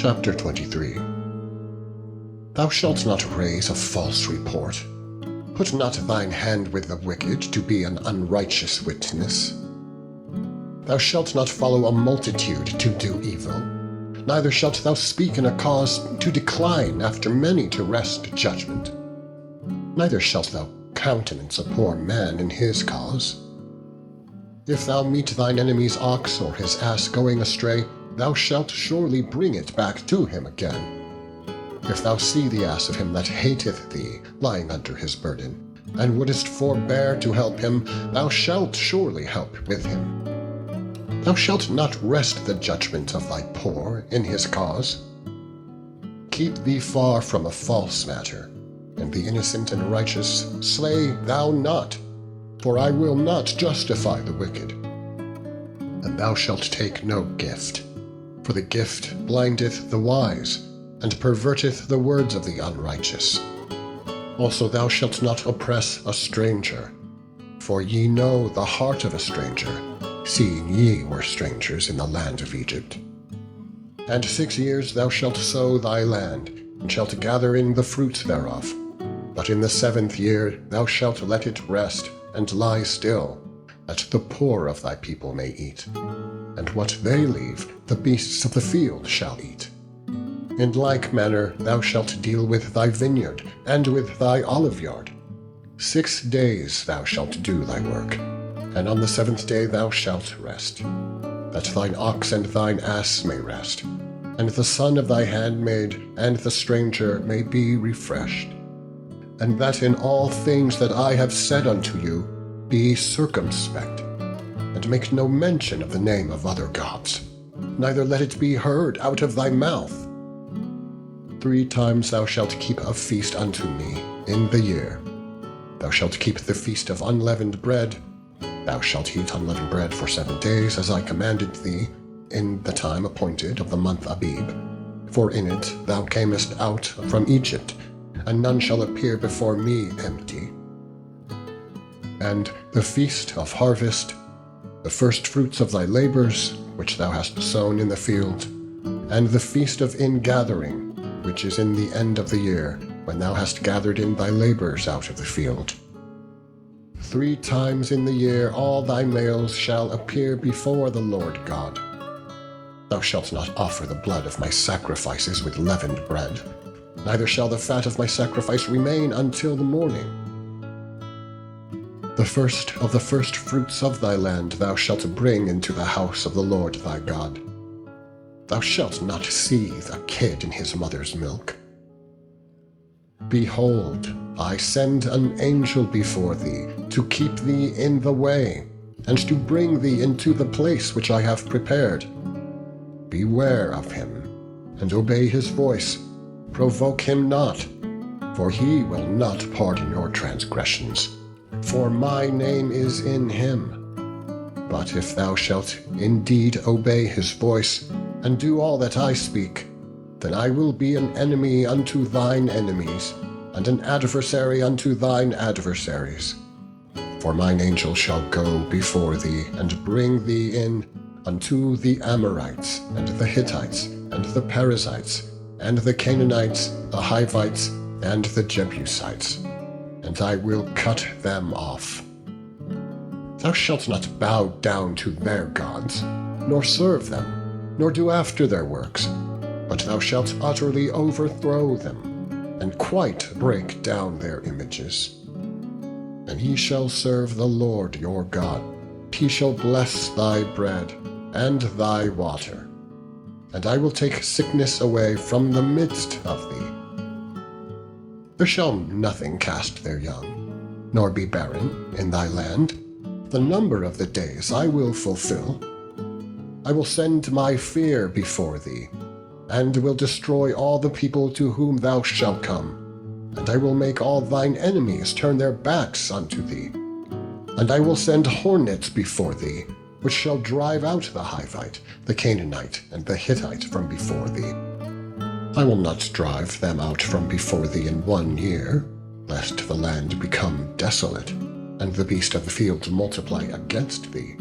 Chapter 23. Thou shalt not raise a false report. Put not thine hand with the wicked to be an unrighteous witness. Thou shalt not follow a multitude to do evil, neither shalt thou speak in a cause to decline after many to wrest judgment. Neither shalt thou countenance a poor man in his cause. If thou meet thine enemy's ox or his ass going astray, thou shalt surely bring it back to him again. If thou see the ass of him that hateth thee lying under his burden, and wouldest forbear to help him, thou shalt surely help with him. Thou shalt not wrest the judgment of thy poor in his cause. Keep thee far from a false matter, and the innocent and righteous slay thou not, for I will not justify the wicked. And thou shalt take no gift, for the gift blindeth the wise, and perverteth the words of the unrighteous. Also thou shalt not oppress a stranger, for ye know the heart of a stranger, seeing ye were strangers in the land of Egypt. And 6 years thou shalt sow thy land, and shalt gather in the fruits thereof. But in the 7th year thou shalt let it rest, and lie still, that the poor of thy people may eat. And what they leave, the beasts of the field shall eat. In like manner thou shalt deal with thy vineyard, and with thy oliveyard. 6 days thou shalt do thy work, and on the 7th day thou shalt rest, that thine ox and thine ass may rest, and the son of thy handmaid and the stranger may be refreshed. And that in all things that I have said unto you, be circumspect, and make no mention of the name of other gods, neither let it be heard out of thy mouth. 3 times thou shalt keep a feast unto me in the year. Thou shalt keep the feast of unleavened bread. Thou shalt eat unleavened bread for 7 days, as I commanded thee, in the time appointed of the month Abib. For in it thou camest out from Egypt, and none shall appear before me empty. And the feast of harvest, the first fruits of thy labors, which thou hast sown in the field, and the feast of ingathering, which is in the end of the year, when thou hast gathered in thy labors out of the field. 3 times in the year all thy males shall appear before the Lord God. Thou shalt not offer the blood of my sacrifices with leavened bread, neither shall the fat of my sacrifice remain until the morning. The first of the first fruits of thy land thou shalt bring into the house of the Lord thy God. Thou shalt not seethe a kid in his mother's milk. Behold, I send an angel before thee, to keep thee in the way, and to bring thee into the place which I have prepared. Beware of him, and obey his voice. Provoke him not, for he will not pardon your transgressions, for my name is in him. But if thou shalt indeed obey his voice, and do all that I speak, then I will be an enemy unto thine enemies, and an adversary unto thine adversaries. For mine angel shall go before thee, and bring thee in unto the Amorites, and the Hittites, and the Perizzites, and the Canaanites, the Hivites, and the Jebusites, and I will cut them off. Thou shalt not bow down to their gods, nor serve them, nor do after their works, but thou shalt utterly overthrow them, and quite break down their images. And ye shall serve the Lord your God. He shall bless thy bread and thy water, and I will take sickness away from the midst of thee. There shall nothing cast their young, nor be barren in thy land. The number of the days I will fulfill. I will send my fear before thee, and will destroy all the people to whom thou shalt come. And I will make all thine enemies turn their backs unto thee. And I will send hornets before thee, which shall drive out the Hivite, the Canaanite, and the Hittite from before thee. I will not drive them out from before thee in 1 year, lest the land become desolate, and the beast of the field multiply against thee.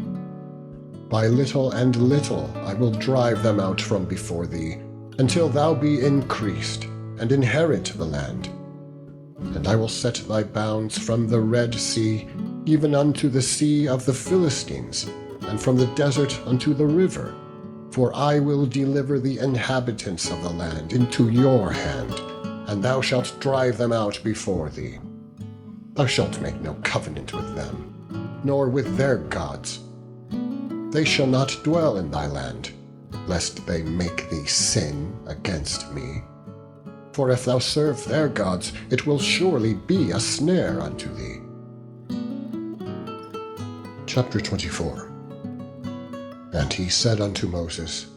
By little and little I will drive them out from before thee, until thou be increased, and inherit the land. And I will set thy bounds from the Red Sea, even unto the sea of the Philistines, and from the desert unto the river. For I will deliver the inhabitants of the land into your hand, and thou shalt drive them out before thee. Thou shalt make no covenant with them, nor with their gods. They shall not dwell in thy land, lest they make thee sin against me. For if thou serve their gods, it will surely be a snare unto thee. Chapter 24. And he said unto Moses,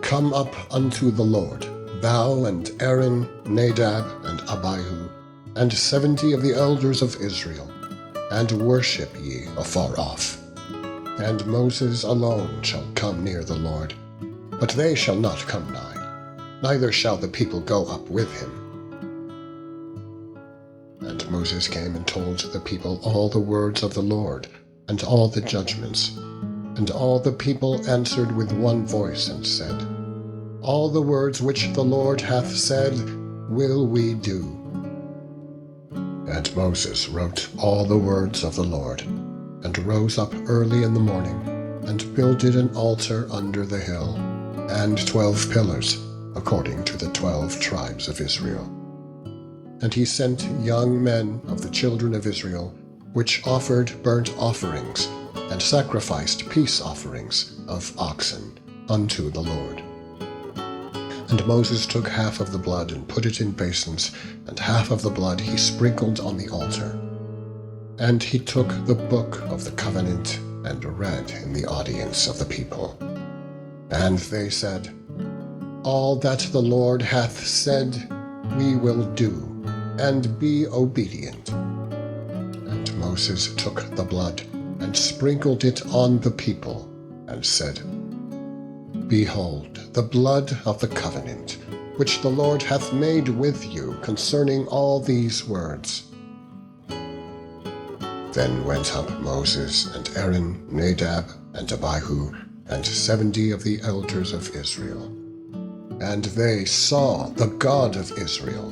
Come up unto the Lord, thou and Aaron, Nadab, and Abihu, and 70 of the elders of Israel, and worship ye afar off. And Moses alone shall come near the Lord, but they shall not come nigh, neither shall the people go up with him. And Moses came and told the people all the words of the Lord, and all the judgments. And all the people answered with one voice, and said, All the words which the Lord hath said will we do. And Moses wrote all the words of the Lord, and rose up early in the morning, and builded an altar under the hill, and 12 pillars, according to the 12 tribes of Israel. And he sent young men of the children of Israel, which offered burnt offerings, and sacrificed peace offerings of oxen unto the Lord. And Moses took half of the blood and put it in basins, and half of the blood he sprinkled on the altar. And he took the book of the covenant and read in the audience of the people. And they said, All that the Lord hath said we will do, and be obedient. And Moses took the blood and sprinkled it on the people, and said, Behold, the blood of the covenant, which the Lord hath made with you concerning all these words. Then went up Moses and Aaron, Nadab and Abihu, and 70 of the elders of Israel. And they saw the God of Israel.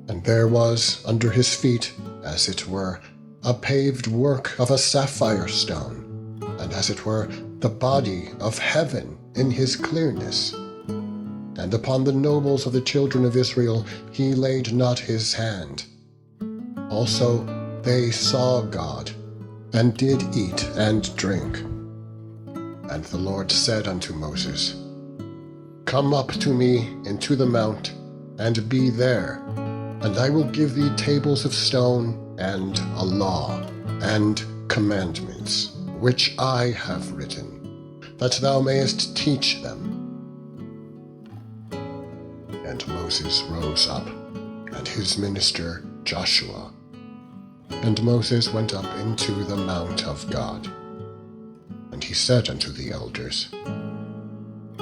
And there was under his feet, as it were, a paved work of a sapphire stone, and as it were, the body of heaven in his clearness. And upon the nobles of the children of Israel he laid not his hand. Also they saw God, and did eat and drink. And the Lord said unto Moses, Come up to me into the mount, and be there, and I will give thee tables of stone, and a law, and commandments, which I have written, that thou mayest teach them. And Moses rose up, and his minister Joshua. And Moses went up into the mount of God. And he said unto the elders,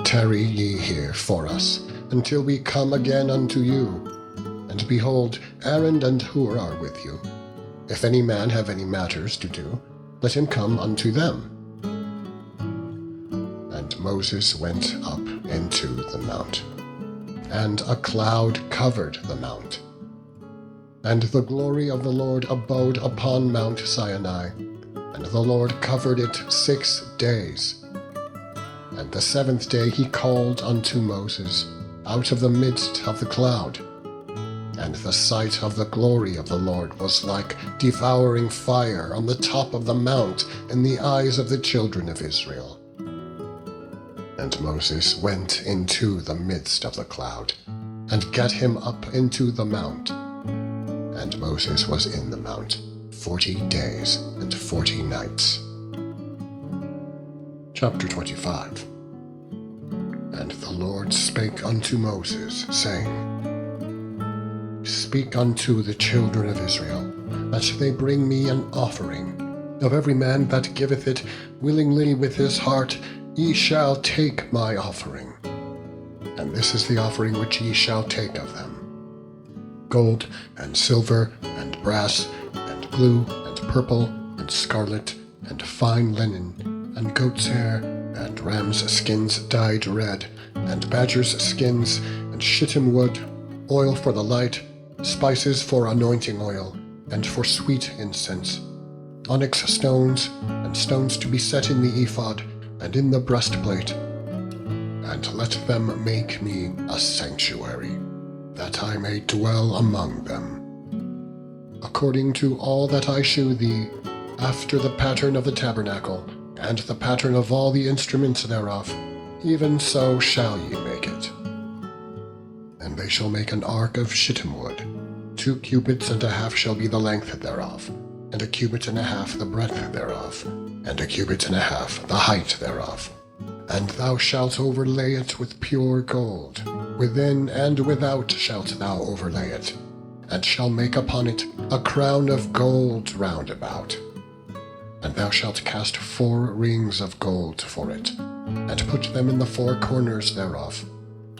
Tarry ye here for us, until we come again unto you. And behold, Aaron and Hur are with you. If any man have any matters to do, let him come unto them. And Moses went up into the mount, and a cloud covered the mount. And the glory of the Lord abode upon Mount Sinai, and the Lord covered it 6 days. And the 7th day he called unto Moses out of the midst of the cloud. And the sight of the glory of the Lord was like devouring fire on the top of the mount in the eyes of the children of Israel. And Moses went into the midst of the cloud, and gat him up into the mount. And Moses was in the mount 40 days and 40 nights. Chapter 25. And the Lord spake unto Moses, saying, Speak unto the children of Israel, that they bring me an offering. Of every man that giveth it willingly with his heart, ye shall take my offering. And this is the offering which ye shall take of them: gold, and silver, and brass, and blue, and purple, and scarlet, and fine linen, and goat's hair, and rams' skins dyed red, and badgers' skins, and shittim wood, oil for the light, spices for anointing oil, and for sweet incense, onyx stones, and stones to be set in the ephod, and in the breastplate. And let them make me a sanctuary, that I may dwell among them, according to all that I shew thee, after the pattern of the tabernacle, and the pattern of all the instruments thereof, even so shall ye make it. And they shall make an ark of shittim wood. 2 cubits and a half shall be the length thereof, and 1 cubit and a half the breadth thereof, and 1 cubit and a half the height thereof. And thou shalt overlay it with pure gold. Within and without shalt thou overlay it, and shall make upon it a crown of gold round about. And thou shalt cast 4 rings of gold for it, and put them in the 4 corners thereof.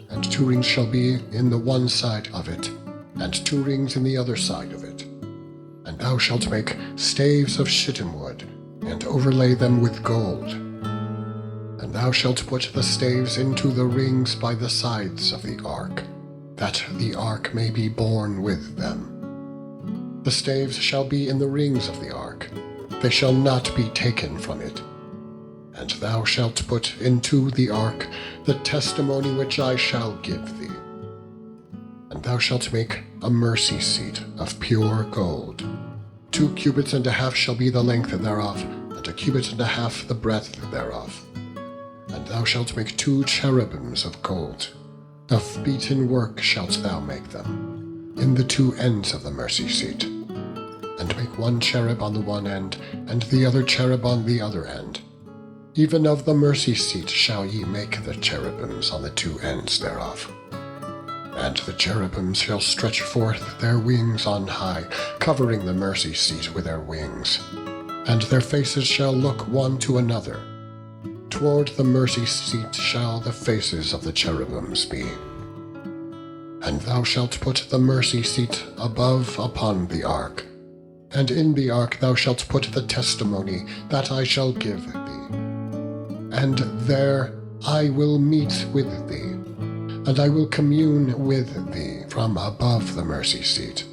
And 2 rings shall be in the one side of it, and 2 rings in the other side of it. And thou shalt make staves of shittim wood, and overlay them with gold. And thou shalt put the staves into the rings by the sides of the ark, that the ark may be borne with them. The staves shall be in the rings of the ark, they shall not be taken from it. And thou shalt put into the ark the testimony which I shall give thee. And thou shalt make a mercy seat of pure gold. 2 cubits and a half shall be the length thereof, and 1 cubit and a half the breadth thereof. And thou shalt make 2 cherubims of gold. Of beaten work shalt thou make them, in the 2 ends of the mercy seat. And make 1 cherub on the one end, and the other cherub on the other end. Even of the mercy seat shall ye make the cherubims on the 2 ends thereof. And the cherubims shall stretch forth their wings on high, covering the mercy seat with their wings. And their faces shall look one to another. Toward the mercy seat shall the faces of the cherubims be. And thou shalt put the mercy seat above upon the ark. And in the ark thou shalt put the testimony that I shall give thee. And there I will meet with thee, and I will commune with thee from above the mercy seat,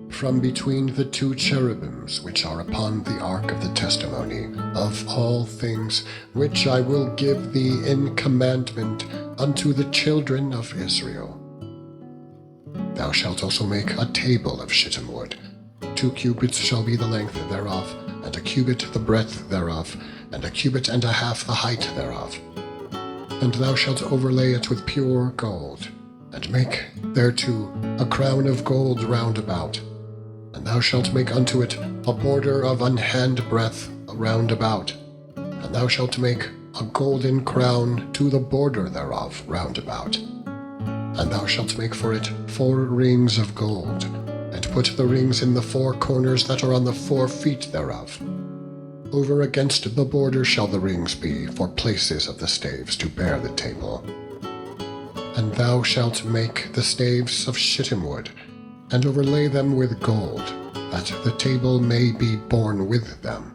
from between the 2 cherubims which are upon the ark of the testimony, of all things which I will give thee in commandment unto the children of Israel. Thou shalt also make a table of shittim wood. 2 cubits shall be the length thereof, and 1 cubit the breadth thereof, and 1 cubit and a half the height thereof. And thou shalt overlay it with pure gold, and make thereto a crown of gold round about. And thou shalt make unto it a border of an hand breadth round about. And thou shalt make a golden crown to the border thereof round about. And thou shalt make for it 4 rings of gold, and put the rings in the 4 corners that are on the 4 feet thereof. Over against the border shall the rings be for places of the staves to bear the table. And thou shalt make the staves of shittim wood, and overlay them with gold, that the table may be borne with them.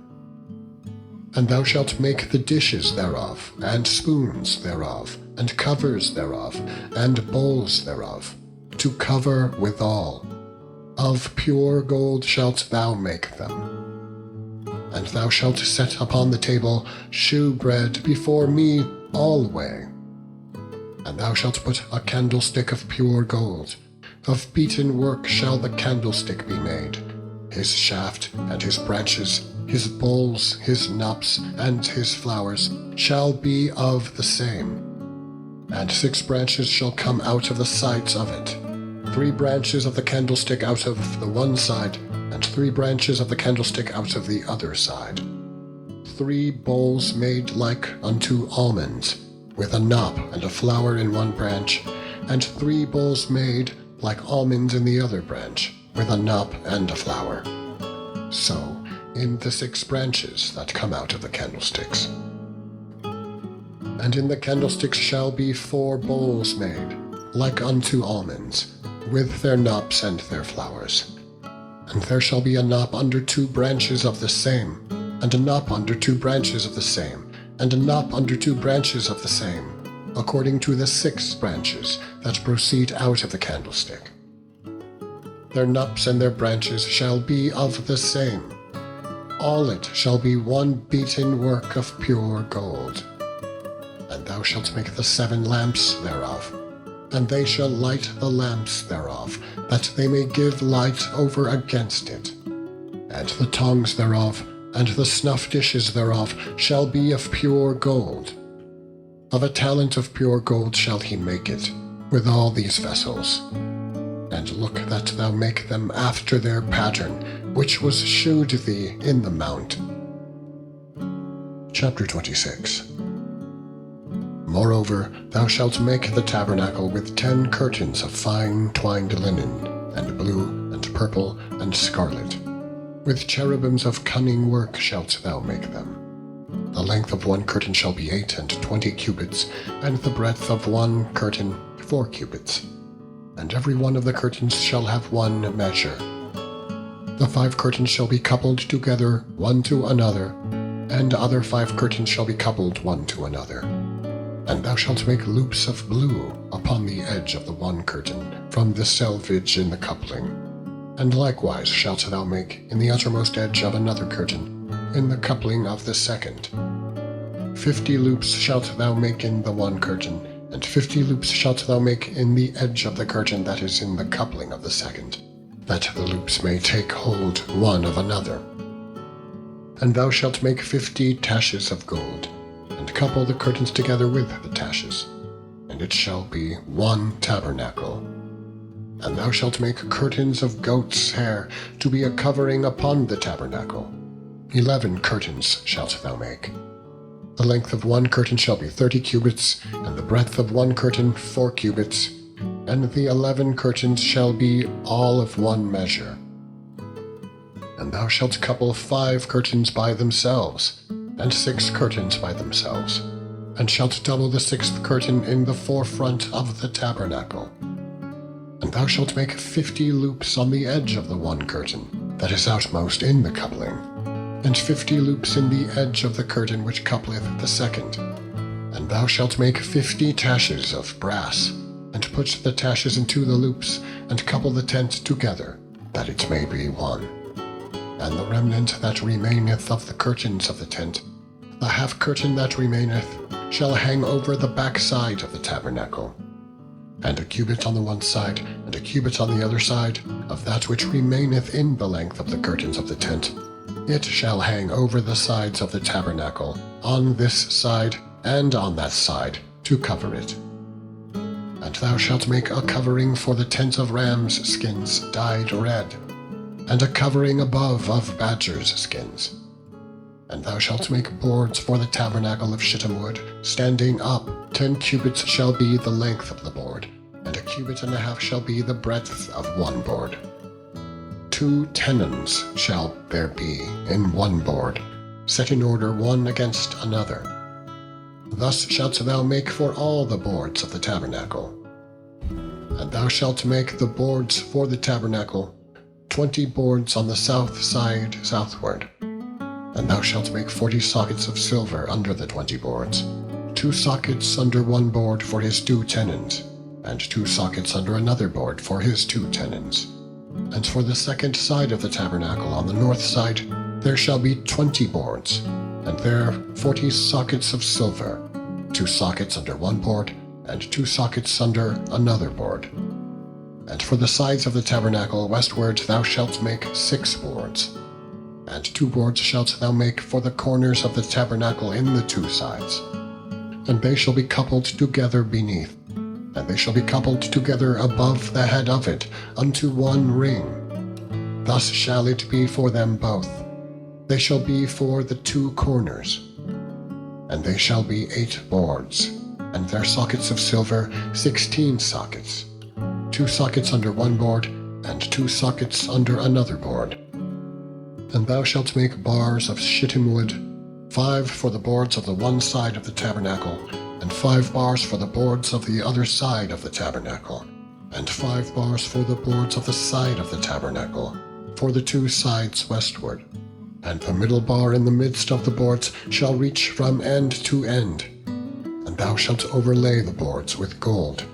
And thou shalt make the dishes thereof, and spoons thereof, and covers thereof, and bowls thereof, to cover withal. Of pure gold shalt thou make them. And thou shalt set upon the table shew bread before me alway. And thou shalt put a candlestick of pure gold. Of beaten work shall the candlestick be made. His shaft and his branches, his bowls, his knops, and his flowers shall be of the same. And 6 branches shall come out of the sides of it. 3 branches of the candlestick out of the one side, and 3 branches of the candlestick out of the other side. 3 bowls made like unto almonds, with a knop and a flower in one branch, and 3 bowls made like almonds in the other branch, with a knop and a flower. So in the 6 branches that come out of the candlesticks. And in the candlesticks shall be 4 bowls made, like unto almonds, with their knops and their flowers. And there shall be a knop under 2 branches of the same, and a knop under 2 branches of the same, and a knop under 2 branches of the same, according to the 6 branches that proceed out of the candlestick. Their knops and their branches shall be of the same. All it shall be one beaten work of pure gold. And thou shalt make the 7 lamps thereof, and they shall light the lamps thereof, that they may give light over against it. And the tongs thereof, and the snuff dishes thereof, shall be of pure gold. Of a talent of pure gold shall he make it, with all these vessels. And look that thou make them after their pattern, which was shewed thee in the mount. Chapter 26. Moreover, thou shalt make the tabernacle with 10 curtains of fine twined linen, and blue, and purple, and scarlet. With cherubims of cunning work shalt thou make them. The length of one curtain shall be 8 and 20 cubits, and the breadth of one curtain 4 cubits. And every one of the curtains shall have one measure. The 5 curtains shall be coupled together one to another, and other 5 curtains shall be coupled one to another. And thou shalt make loops of blue upon the edge of the one curtain, from the selvage in the coupling. And likewise shalt thou make in the uttermost edge of another curtain, in the coupling of the second. 50 loops shalt thou make in the one curtain, and 50 loops shalt thou make in the edge of the curtain that is in the coupling of the second, that the loops may take hold one of another. And thou shalt make 50 taches of gold, and couple the curtains together with the taches, and it shall be one tabernacle. And thou shalt make curtains of goat's hair to be a covering upon the tabernacle. 11 curtains shalt thou make. The length of one curtain shall be 30 cubits, and the breadth of one curtain 4 cubits, and the 11 curtains shall be all of one measure. And thou shalt couple 5 curtains by themselves, and 6 curtains by themselves, and shalt double the 6th curtain in the forefront of the tabernacle. And thou shalt make 50 loops on the edge of the one curtain that is outmost in the coupling, and 50 loops in the edge of the curtain which coupleth the second. And thou shalt make 50 taches of brass, and put the taches into the loops, and couple the tent together, that it may be one. And the remnant that remaineth of the curtains of the tent, the half curtain that remaineth, shall hang over the back side of the tabernacle. And a cubit on the one side, and a cubit on the other side, of that which remaineth in the length of the curtains of the tent, it shall hang over the sides of the tabernacle, on this side and on that side, to cover it. And thou shalt make a covering for the tent of rams' skins dyed red, and a covering above of badgers' skins. And thou shalt make boards for the tabernacle of shittim wood, standing up. 10 cubits shall be the length of the board, and a cubit and a half shall be the breadth of one board. 2 tenons shall there be in one board, set in order one against another. Thus shalt thou make for all the boards of the tabernacle. And thou shalt make the boards for the tabernacle, 20 boards on the south side southward. And thou shalt make 40 sockets of silver under the 20 boards, 2 sockets under one board for his 2 tenons, and 2 sockets under another board for his 2 tenons. And for the second side of the tabernacle on the north side there shall be 20 boards, and there 40 sockets of silver, 2 sockets under one board, and 2 sockets under another board. And for the sides of the tabernacle westward thou shalt make 6 boards. And 2 boards shalt thou make for the corners of the tabernacle in the 2 sides. And they shall be coupled together beneath, and they shall be coupled together above the head of it, unto one ring. Thus shall it be for them both. They shall be for the 2 corners. And they shall be 8 boards, and their sockets of silver 16 sockets, 2 sockets under one board, and 2 sockets under another board. And thou shalt make bars of shittim wood, 5 for the boards of the one side of the tabernacle, and 5 bars for the boards of the other side of the tabernacle, and 5 bars for the boards of the side of the tabernacle, for the 2 sides westward. And the middle bar in the midst of the boards shall reach from end to end. And thou shalt overlay the boards with gold,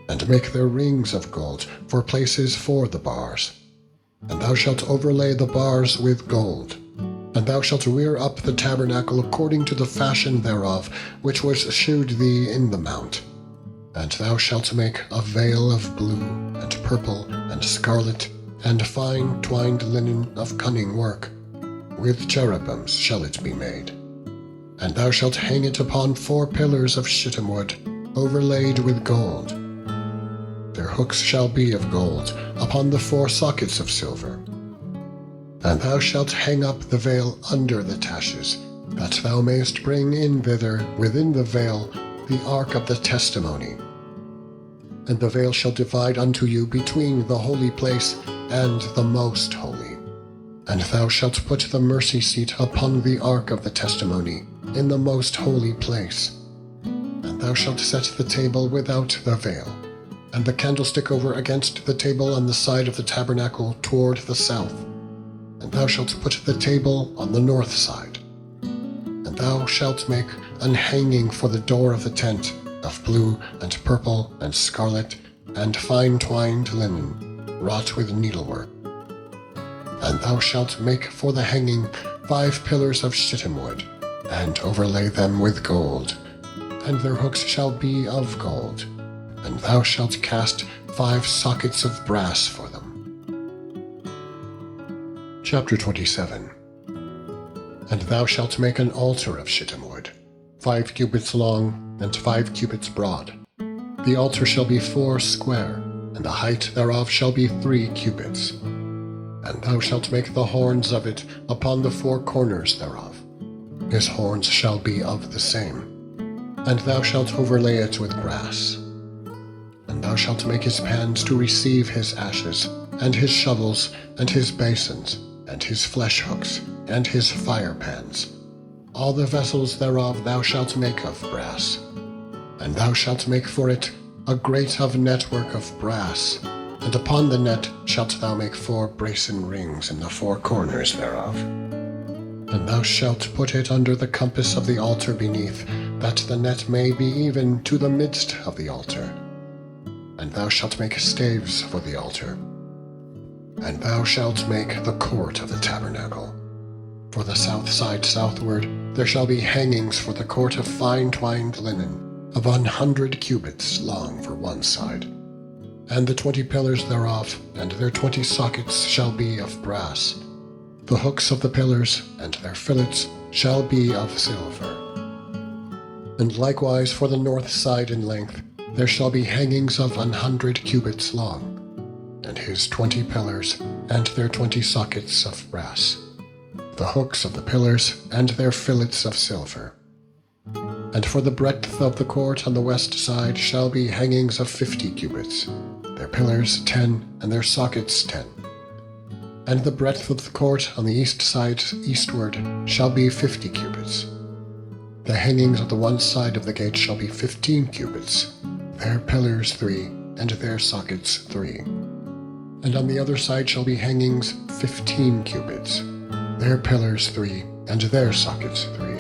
and make their rings of gold for places for the bars. And thou shalt overlay the bars with gold. And thou shalt rear up the tabernacle according to the fashion thereof, which was shewed thee in the mount. And thou shalt make a veil of blue, and purple, and scarlet, and fine twined linen of cunning work. With cherubims shall it be made. And thou shalt hang it upon 4 pillars of shittim wood, overlaid with gold. Their hooks shall be of gold, upon the 4 sockets of silver. And thou shalt hang up the veil under the taches, that thou mayest bring in thither within the veil the ark of the testimony. And the veil shall divide unto you between the holy place and the most holy. And thou shalt put the mercy seat upon the ark of the testimony in the most holy place. And thou shalt set the table without the veil, and the candlestick over against the table on the side of the tabernacle toward the south. And thou shalt put the table on the north side. And thou shalt make an hanging for the door of the tent of blue and purple and scarlet and fine twined linen, wrought with needlework. And thou shalt make for the hanging 5 pillars of shittim wood, and overlay them with gold, and their hooks shall be of gold. And thou shalt cast 5 sockets of brass for them. Chapter 27. And thou shalt make an altar of shittim wood, 5 cubits long, and 5 cubits broad. The altar shall be 4 square, and the height thereof shall be 3 cubits. And thou shalt make the horns of it upon the 4 corners thereof. His horns shall be of the same. And thou shalt overlay it with brass. And thou shalt make his pans to receive his ashes, and his shovels, and his basins, and his flesh hooks, and his fire pans. All the vessels thereof thou shalt make of brass. And thou shalt make for it a grate of network of brass, and upon the net shalt thou make 4 brasen rings in the 4 corners thereof. And thou shalt put it under the compass of the altar beneath, that the net may be even to the midst of the altar. And thou shalt make staves for the altar. And thou shalt make the court of the tabernacle. For the south side southward there shall be hangings for the court of fine twined linen, of 100 cubits long for one side. And the 20 pillars thereof, and their 20 sockets shall be of brass. The hooks of the pillars, and their fillets, shall be of silver. And likewise for the north side in length, there shall be hangings of 100 cubits long, and his 20 pillars, and their 20 sockets of brass. The hooks of the pillars, and their fillets of silver. And for the breadth of the court on the west side shall be hangings of 50 cubits, their pillars 10, and their sockets 10. And the breadth of the court on the east side eastward shall be 50 cubits. The hangings on the one side of the gate shall be 15 cubits, their pillars 3, and their sockets 3. And on the other side shall be hangings 15 cubits, their pillars 3, and their sockets 3.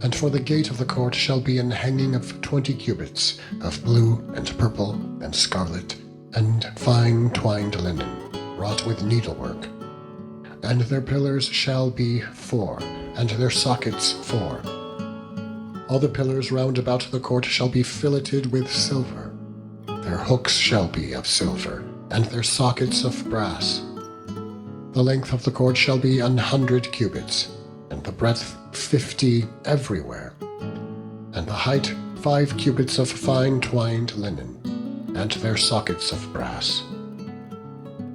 And for the gate of the court shall be an hanging of 20 cubits, of blue and purple and scarlet, and fine twined linen, wrought with needlework. And their pillars shall be 4, and their sockets 4. All the pillars round about the court shall be filleted with silver. Their hooks shall be of silver, and their sockets of brass. The length of the court shall be 100 cubits, and the breadth 50 everywhere, and the height 5 cubits of fine twined linen, and their sockets of brass.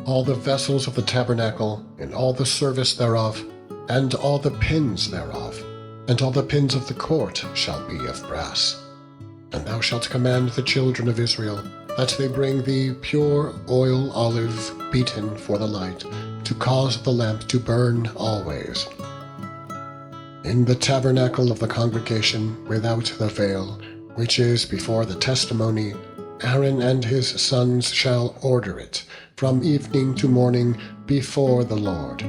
All the vessels of the tabernacle, in all the service thereof, and all the pins thereof, and all the pins of the court shall be of brass. And thou shalt command the children of Israel that they bring thee pure oil olive beaten for the light, to cause the lamp to burn always. In the tabernacle of the congregation without the veil, which is before the testimony, Aaron and his sons shall order it from evening to morning before the Lord.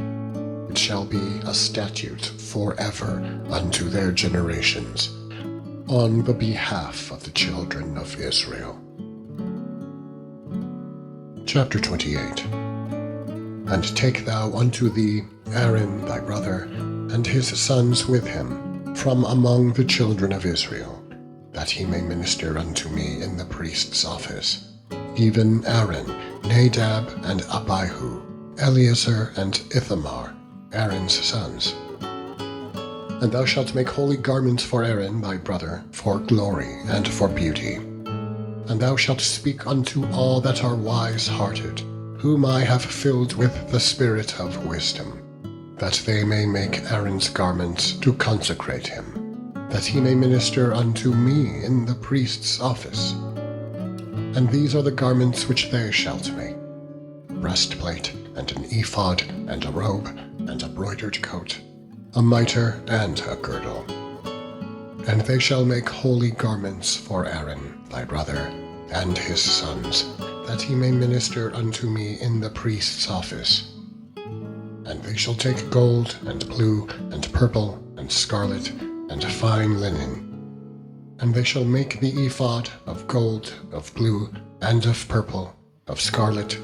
It shall be a statute forever unto their generations. on the behalf of the children of Israel. Chapter 28. And take thou unto thee Aaron thy brother, and his sons with him, from among the children of Israel, that he may minister unto me in the priest's office, even Aaron, Nadab, and Abihu, Eleazar, and Ithamar, Aaron's sons. And thou shalt make holy garments for Aaron thy brother, for glory and for beauty. And thou shalt speak unto all that are wise-hearted, whom I have filled with the spirit of wisdom, that they may make Aaron's garments to consecrate him, that he may minister unto me in the priest's office. And these are the garments which they shalt make: breastplate, and an ephod, and a robe, and a broidered coat, a mitre, and a girdle. And they shall make holy garments for Aaron thy brother, and his sons, that he may minister unto me in the priest's office. And they shall take gold, and blue, and purple, and scarlet, and fine linen. And they shall make the ephod of gold, of blue, and of purple, of scarlet,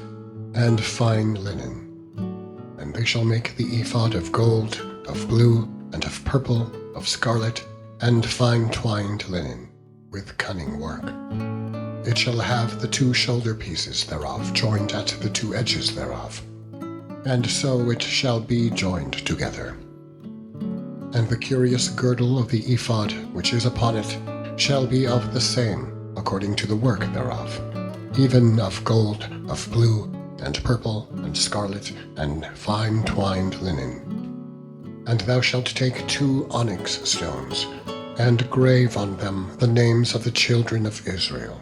and fine linen. And they shall make the ephod of gold, of blue, and of purple, of scarlet, and fine twined linen, with cunning work. It shall have the 2 shoulder pieces thereof joined at the 2 edges thereof, and so it shall be joined together. And the curious girdle of the ephod which is upon it shall be of the same, according to the work thereof, even of gold, of blue, and purple, and scarlet, and fine twined linen. And thou shalt take 2 onyx stones, and grave on them the names of the children of Israel,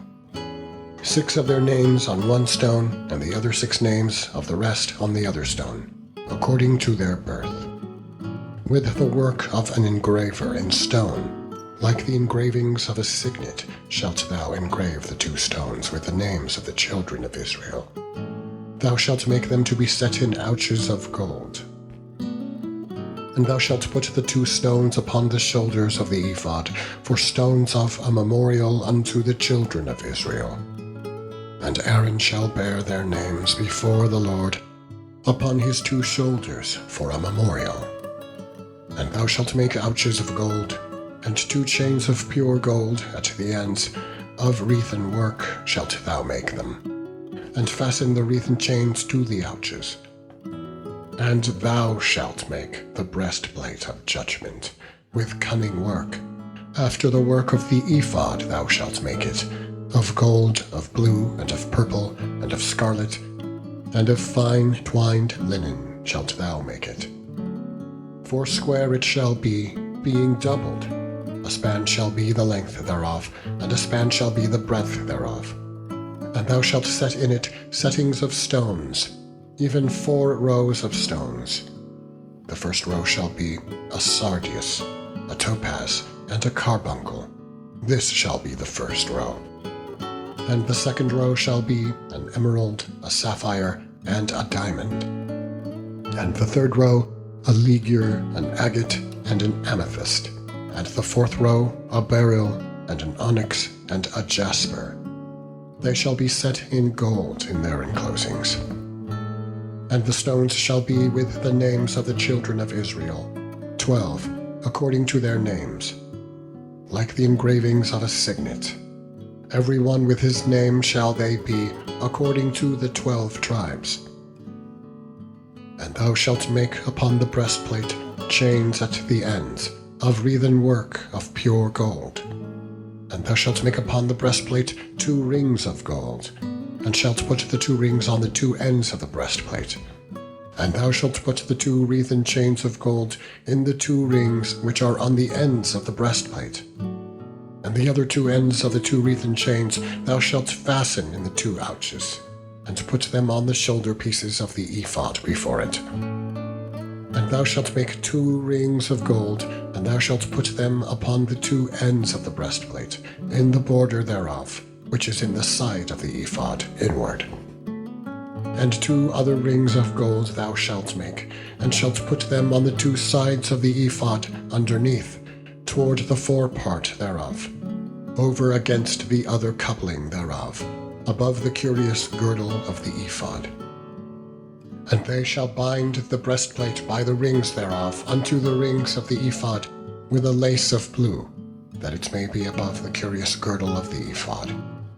6 of their names on one stone, and the other 6 names of the rest on the other stone, according to their birth. With the work of an engraver in stone, like the engravings of a signet, shalt thou engrave the 2 stones with the names of the children of Israel. Thou shalt make them to be set in ouches of gold. And thou shalt put the 2 stones upon the shoulders of the ephod, for stones of a memorial unto the children of Israel. And Aaron shall bear their names before the Lord upon his 2 shoulders for a memorial. And thou shalt make ouches of gold, and 2 chains of pure gold at the ends, of wreathen work shalt thou make them, and fasten the wreathen chains to the ouches. And thou shalt make the breastplate of judgment with cunning work. After the work of the ephod thou shalt make it, of gold, of blue, and of purple, and of scarlet, and of fine twined linen shalt thou make it. 4 square it shall be, being doubled. A span shall be the length thereof, and a span shall be the breadth thereof. And thou shalt set in it settings of stones, even 4 rows of stones. The first row shall be a sardius, a topaz, and a carbuncle. This shall be the first row. And the second row shall be an emerald, a sapphire, and a diamond. And the third row a ligure, an agate, and an amethyst. And the 4th row a beryl, and an onyx, and a jasper. They shall be set in gold in their enclosings. And the stones shall be with the names of the children of Israel, 12, according to their names, like the engravings of a signet. Every one with his name shall they be, according to the 12 tribes. And thou shalt make upon the breastplate chains at the ends, of wreathen work of pure gold. And thou shalt make upon the breastplate 2 rings of gold, and shalt put the 2 rings on the 2 ends of the breastplate. And thou shalt put the 2 wreathen chains of gold in the 2 rings which are on the ends of the breastplate. And the other 2 ends of the 2 wreathen chains thou shalt fasten in the 2 ouches, and put them on the shoulder pieces of the ephod before it. And thou shalt make 2 rings of gold, and thou shalt put them upon the 2 ends of the breastplate, in the border thereof, which is in the side of the ephod inward. And 2 other rings of gold thou shalt make, and shalt put them on the 2 sides of the ephod underneath, toward the forepart thereof, over against the other coupling thereof, above the curious girdle of the ephod. And they shall bind the breastplate by the rings thereof unto the rings of the ephod with a lace of blue, that it may be above the curious girdle of the ephod,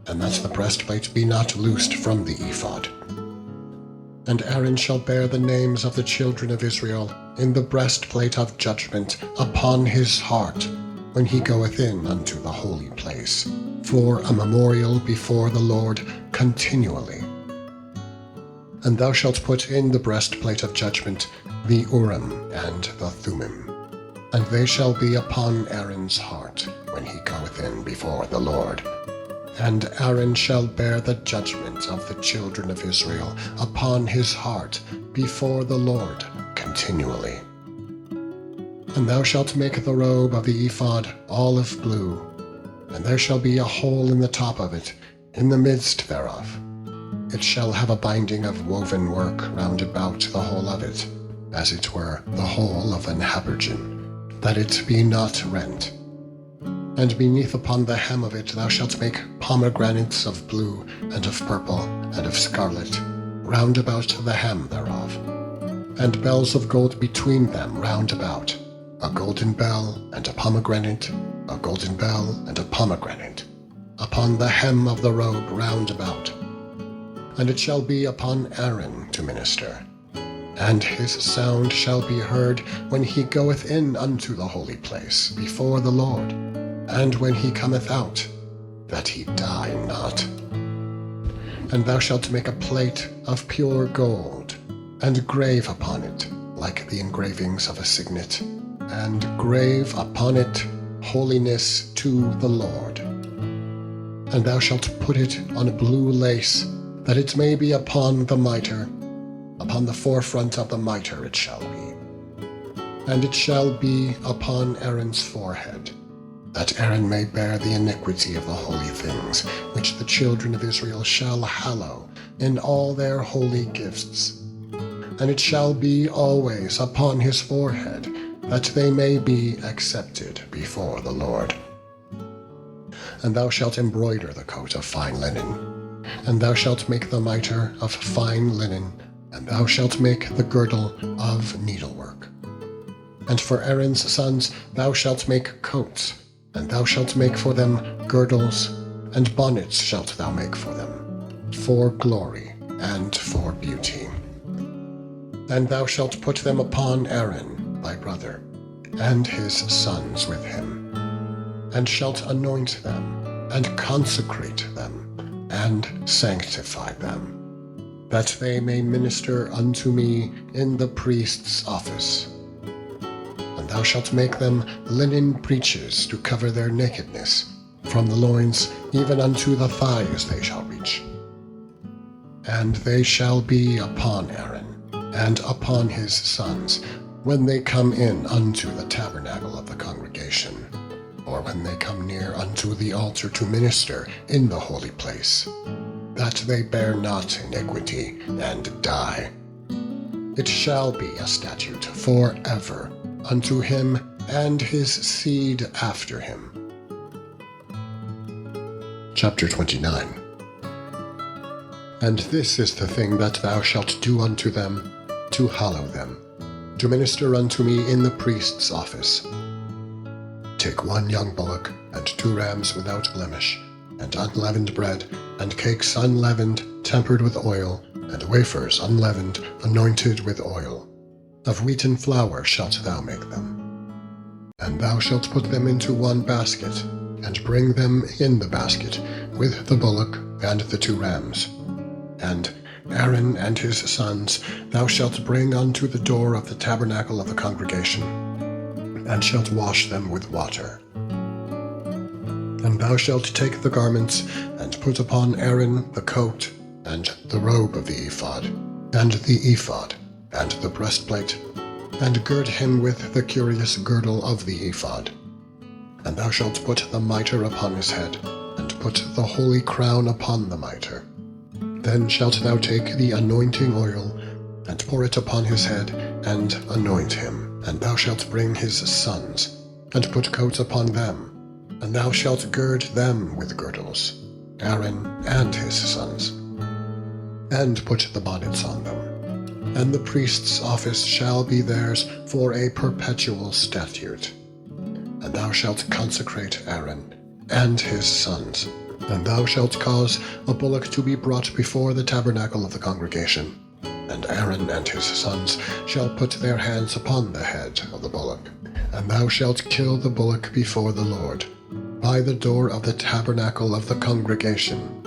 and that the breastplate be not loosed from the ephod. And Aaron shall bear the names of the children of Israel in the breastplate of judgment upon his heart, when he goeth in unto the holy place, for a memorial before the Lord continually. And thou shalt put in the breastplate of judgment the Urim and the Thummim, and they shall be upon Aaron's heart when he goeth in before the Lord. And Aaron shall bear the judgment of the children of Israel upon his heart before the Lord continually. And thou shalt make the robe of the ephod olive blue, and there shall be a hole in the top of it, in the midst thereof. It shall have a binding of woven work round about the whole of it, as it were the whole of an habergeon, that it be not rent. And beneath upon the hem of it thou shalt make pomegranates of blue, and of purple, and of scarlet, round about the hem thereof, and bells of gold between them round about, a golden bell and a pomegranate, a golden bell and a pomegranate, upon the hem of the robe round about. And it shall be upon Aaron to minister, and his sound shall be heard when he goeth in unto the holy place before the Lord, and when he cometh out, that he die not. And thou shalt make a plate of pure gold, and grave upon it, like the engravings of a signet, and grave upon it holiness to the Lord. And thou shalt put it on a blue lace, that it may be upon the mitre, upon the forefront of the mitre it shall be. And it shall be upon Aaron's forehead, that Aaron may bear the iniquity of the holy things, which the children of Israel shall hallow in all their holy gifts. And it shall be always upon his forehead, that they may be accepted before the Lord. And thou shalt embroider the coat of fine linen, and thou shalt make the mitre of fine linen, and thou shalt make the girdle of needlework. And for Aaron's sons thou shalt make coats, and thou shalt make for them girdles, and bonnets shalt thou make for them, for glory and for beauty. And thou shalt put them upon Aaron thy brother, and his sons with him, and shalt anoint them, and consecrate them, and sanctify them, that they may minister unto me in the priest's office. And thou shalt make them linen breeches to cover their nakedness, from the loins even unto the thighs they shall reach. And they shall be upon Aaron, and upon his sons, when they come in unto the tabernacle of the congregation, or when they come near unto the altar to minister in the holy place, that they bear not iniquity and die. It shall be a statute forever unto him and his seed after him. Chapter 29. And this is the thing that thou shalt do unto them, to hallow them, to minister unto me in the priest's office. Take 1 young bullock, and 2 rams without blemish, and unleavened bread, and cakes unleavened, tempered with oil, and wafers unleavened, anointed with oil. Of wheaten flour shalt thou make them. And thou shalt put them into 1 basket, and bring them in the basket, with the bullock and the 2 rams. And Aaron and his sons thou shalt bring unto the door of the tabernacle of the congregation, and shalt wash them with water. And thou shalt take the garments, and put upon Aaron the coat, and the robe of the ephod, and the ephod, and the breastplate, and gird him with the curious girdle of the ephod. And thou shalt put the mitre upon his head, and put the holy crown upon the mitre. Then shalt thou take the anointing oil, and pour it upon his head, and anoint him. And thou shalt bring his sons, and put coats upon them, and thou shalt gird them with girdles, Aaron and his sons, and put the bonnets on them. And the priest's office shall be theirs for a perpetual statute. And thou shalt consecrate Aaron and his sons, and thou shalt cause a bullock to be brought before the tabernacle of the congregation, and Aaron and his sons shall put their hands upon the head of the bullock, and thou shalt kill the bullock before the Lord, by the door of the tabernacle of the congregation.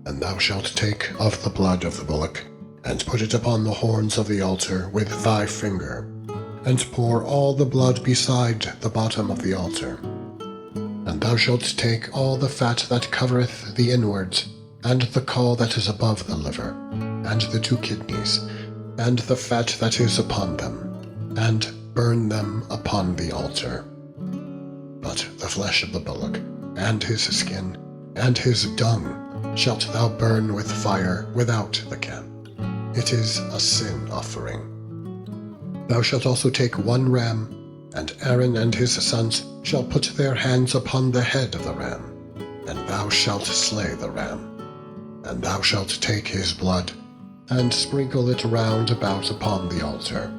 And thou shalt take of the blood of the bullock, and put it upon the horns of the altar with thy finger, and pour all the blood beside the bottom of the altar. And thou shalt take all the fat that covereth the inwards, and the caul that is above the liver, and the 2 kidneys, and the fat that is upon them, and burn them upon the altar. But the flesh of the bullock, and his skin, and his dung, shalt thou burn with fire without the camp. It is a sin offering. Thou shalt also take 1 ram, and Aaron and his sons shall put their hands upon the head of the ram, and thou shalt slay the ram. And thou shalt take his blood, and sprinkle it round about upon the altar.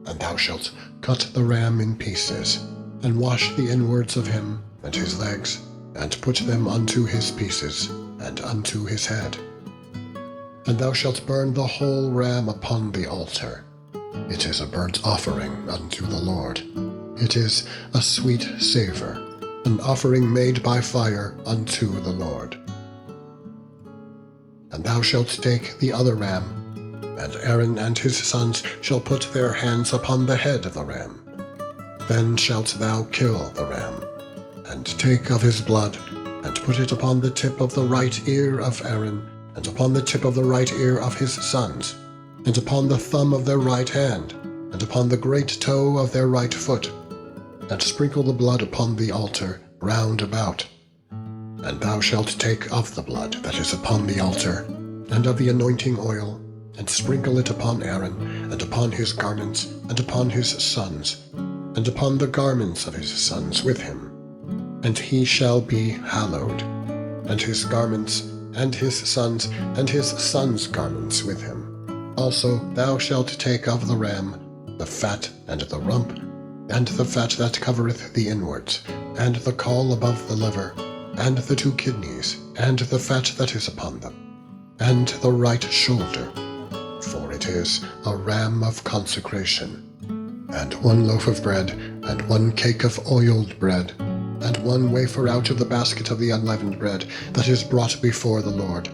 And thou shalt cut the ram in pieces, and wash the inwards of him, and his legs, and put them unto his pieces, and unto his head. And thou shalt burn the whole ram upon the altar. It is a burnt offering unto the Lord. It is a sweet savour, an offering made by fire unto the Lord. And thou shalt take the other ram, and Aaron and his sons shall put their hands upon the head of the ram. Then shalt thou kill the ram, and take of his blood, and put it upon the tip of the right ear of Aaron, and upon the tip of the right ear of his sons, and upon the thumb of their right hand, and upon the great toe of their right foot, and sprinkle the blood upon the altar round about. And thou shalt take of the blood that is upon the altar, and of the anointing oil, and sprinkle it upon Aaron, and upon his garments, and upon his sons, and upon the garments of his sons with him. And he shall be hallowed, and his garments, and his sons' garments with him. Also thou shalt take of the ram the fat and the rump, and the fat that covereth the inwards, and the caul above the liver, and the 2 kidneys, and the fat that is upon them, and the right shoulder, for it is a ram of consecration, and 1 loaf of bread, and 1 cake of oiled bread, and 1 wafer out of the basket of the unleavened bread that is brought before the Lord.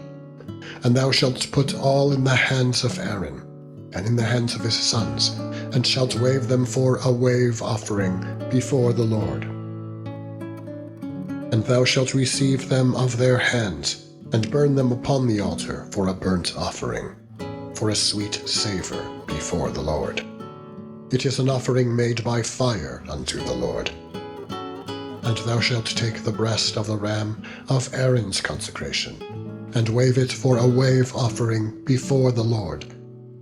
And thou shalt put all in the hands of Aaron, and in the hands of his sons, and shalt wave them for a wave offering before the Lord. And thou shalt receive them of their hands, and burn them upon the altar for a burnt offering, for a sweet savour before the Lord. It is an offering made by fire unto the Lord. And thou shalt take the breast of the ram of Aaron's consecration, and wave it for a wave offering before the Lord,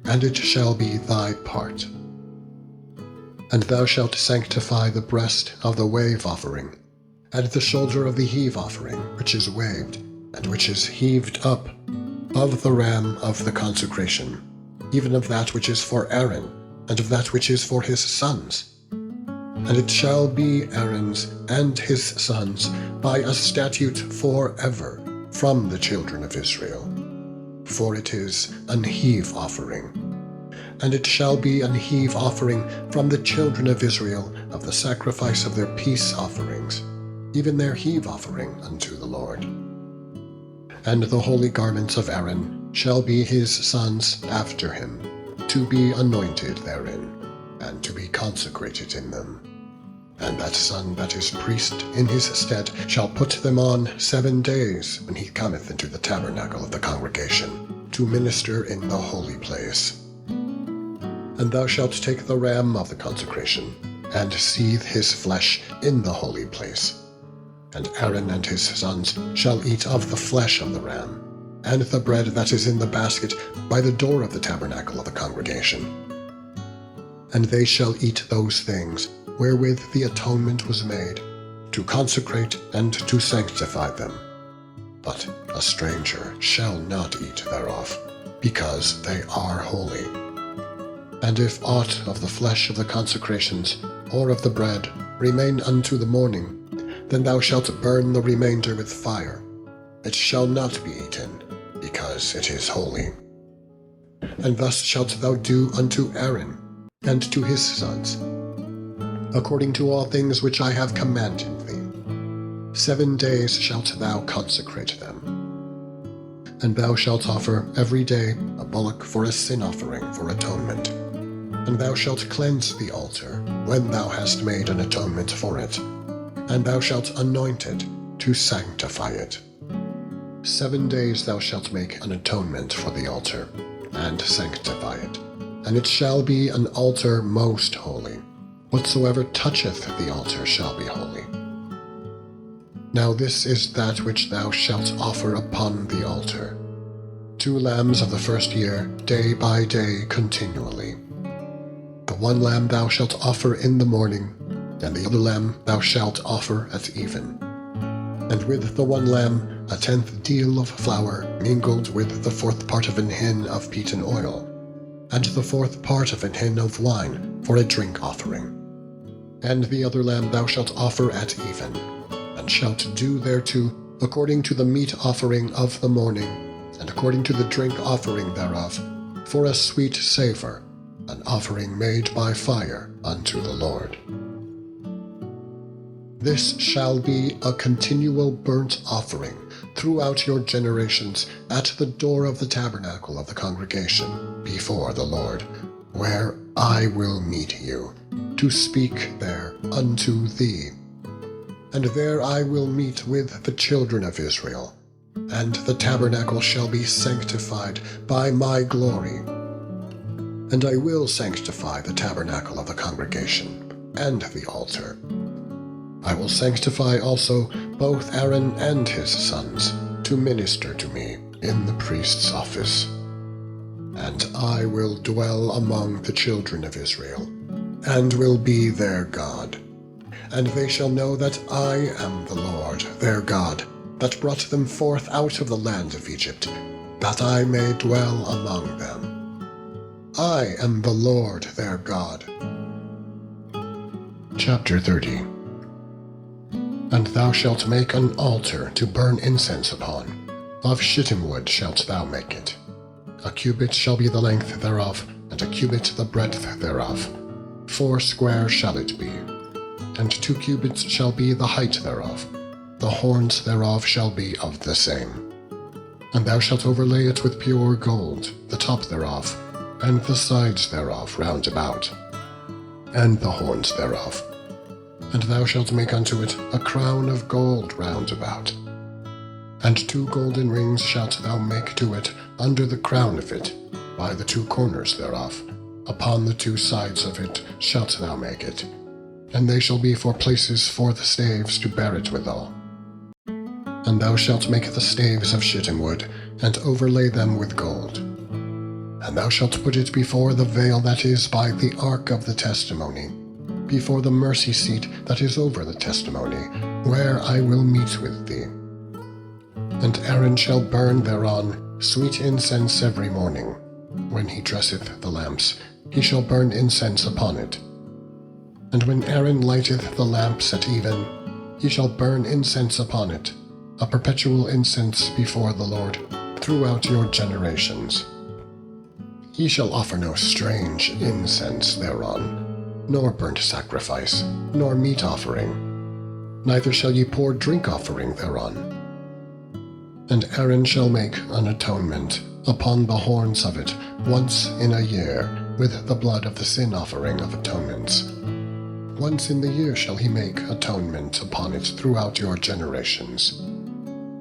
and it shall be thy part. And thou shalt sanctify the breast of the wave offering, and the shoulder of the heave offering, which is waved, and which is heaved up, of the ram of the consecration, even of that which is for Aaron, and of that which is for his sons. And it shall be Aaron's and his sons by a statute forever from the children of Israel. For it is an heave offering. And it shall be an heave offering from the children of Israel of the sacrifice of their peace offerings, even their heave offering unto the Lord. And the holy garments of Aaron shall be his sons after him, to be anointed therein, and to be consecrated in them. And that son that is priest in his stead shall put them on 7 days when he cometh into the tabernacle of the congregation, to minister in the holy place. And thou shalt take the ram of the consecration, and seethe his flesh in the holy place. And Aaron and his sons shall eat of the flesh of the ram, and the bread that is in the basket by the door of the tabernacle of the congregation. and they shall eat those things wherewith the atonement was made, to consecrate and to sanctify them. But a stranger shall not eat thereof, because they are holy. And if aught of the flesh of the consecrations, or of the bread, remain unto the morning, then thou shalt burn the remainder with fire. It shall not be eaten, because it is holy. And thus shalt thou do unto Aaron, and to his sons, according to all things which I have commanded thee. 7 days shalt thou consecrate them. And thou shalt offer every day a bullock for a sin offering for atonement. And thou shalt cleanse the altar when thou hast made an atonement for it, and thou shalt anoint it to sanctify it. 7 days thou shalt make an atonement for the altar, and sanctify it. And it shall be an altar most holy. Whatsoever toucheth the altar shall be holy. Now this is that which thou shalt offer upon the altar: 2 lambs of the first year, day by day continually. The 1 lamb thou shalt offer in the morning, and the other lamb thou shalt offer at even. And with the 1 lamb 1/10 deal of flour mingled with the 4th part of an hin of beaten oil, and the 4th part of an hin of wine for a drink offering. And the other lamb thou shalt offer at even, and shalt do thereto according to the meat offering of the morning, and according to the drink offering thereof, for a sweet savour, an offering made by fire unto the Lord. This shall be a continual burnt offering throughout your generations at the door of the tabernacle of the congregation before the Lord, where I will meet you, to speak there unto thee. And there I will meet with the children of Israel, and the tabernacle shall be sanctified by my glory. And I will sanctify the tabernacle of the congregation, and the altar. I will sanctify also both Aaron and his sons, to minister to me in the priest's office. And I will dwell among the children of Israel, and will be their God. And they shall know that I am the Lord their God, that brought them forth out of the land of Egypt, that I may dwell among them. I am the Lord their God. Chapter 30. And thou shalt make an altar to burn incense upon. Of shittim wood shalt thou make it. 1 cubit shall be the length thereof, and 1 cubit the breadth thereof. 4 square shall it be. And 2 cubits shall be the height thereof. The horns thereof shall be of the same. And thou shalt overlay it with pure gold, the top thereof, and the sides thereof round about, and the horns thereof. And thou shalt make unto it a crown of gold round about. And 2 golden rings shalt thou make to it under the crown of it, by the 2 corners thereof. Upon the 2 sides of it shalt thou make it. And they shall be for places for the staves to bear it withal. And thou shalt make the staves of shittim wood, and overlay them with gold. And thou shalt put it before the veil that is by the ark of the testimony, before the mercy seat that is over the testimony, where I will meet with thee. And Aaron shall burn thereon sweet incense every morning. When he dresseth the lamps, he shall burn incense upon it. And when Aaron lighteth the lamps at even, he shall burn incense upon it, a perpetual incense before the Lord, throughout your generations. Ye shall offer no strange incense thereon, nor burnt sacrifice, nor meat offering, neither shall ye pour drink offering thereon. And Aaron shall make an atonement upon the horns of it once in a year with the blood of the sin offering of atonements. Once in the year shall he make atonement upon it throughout your generations.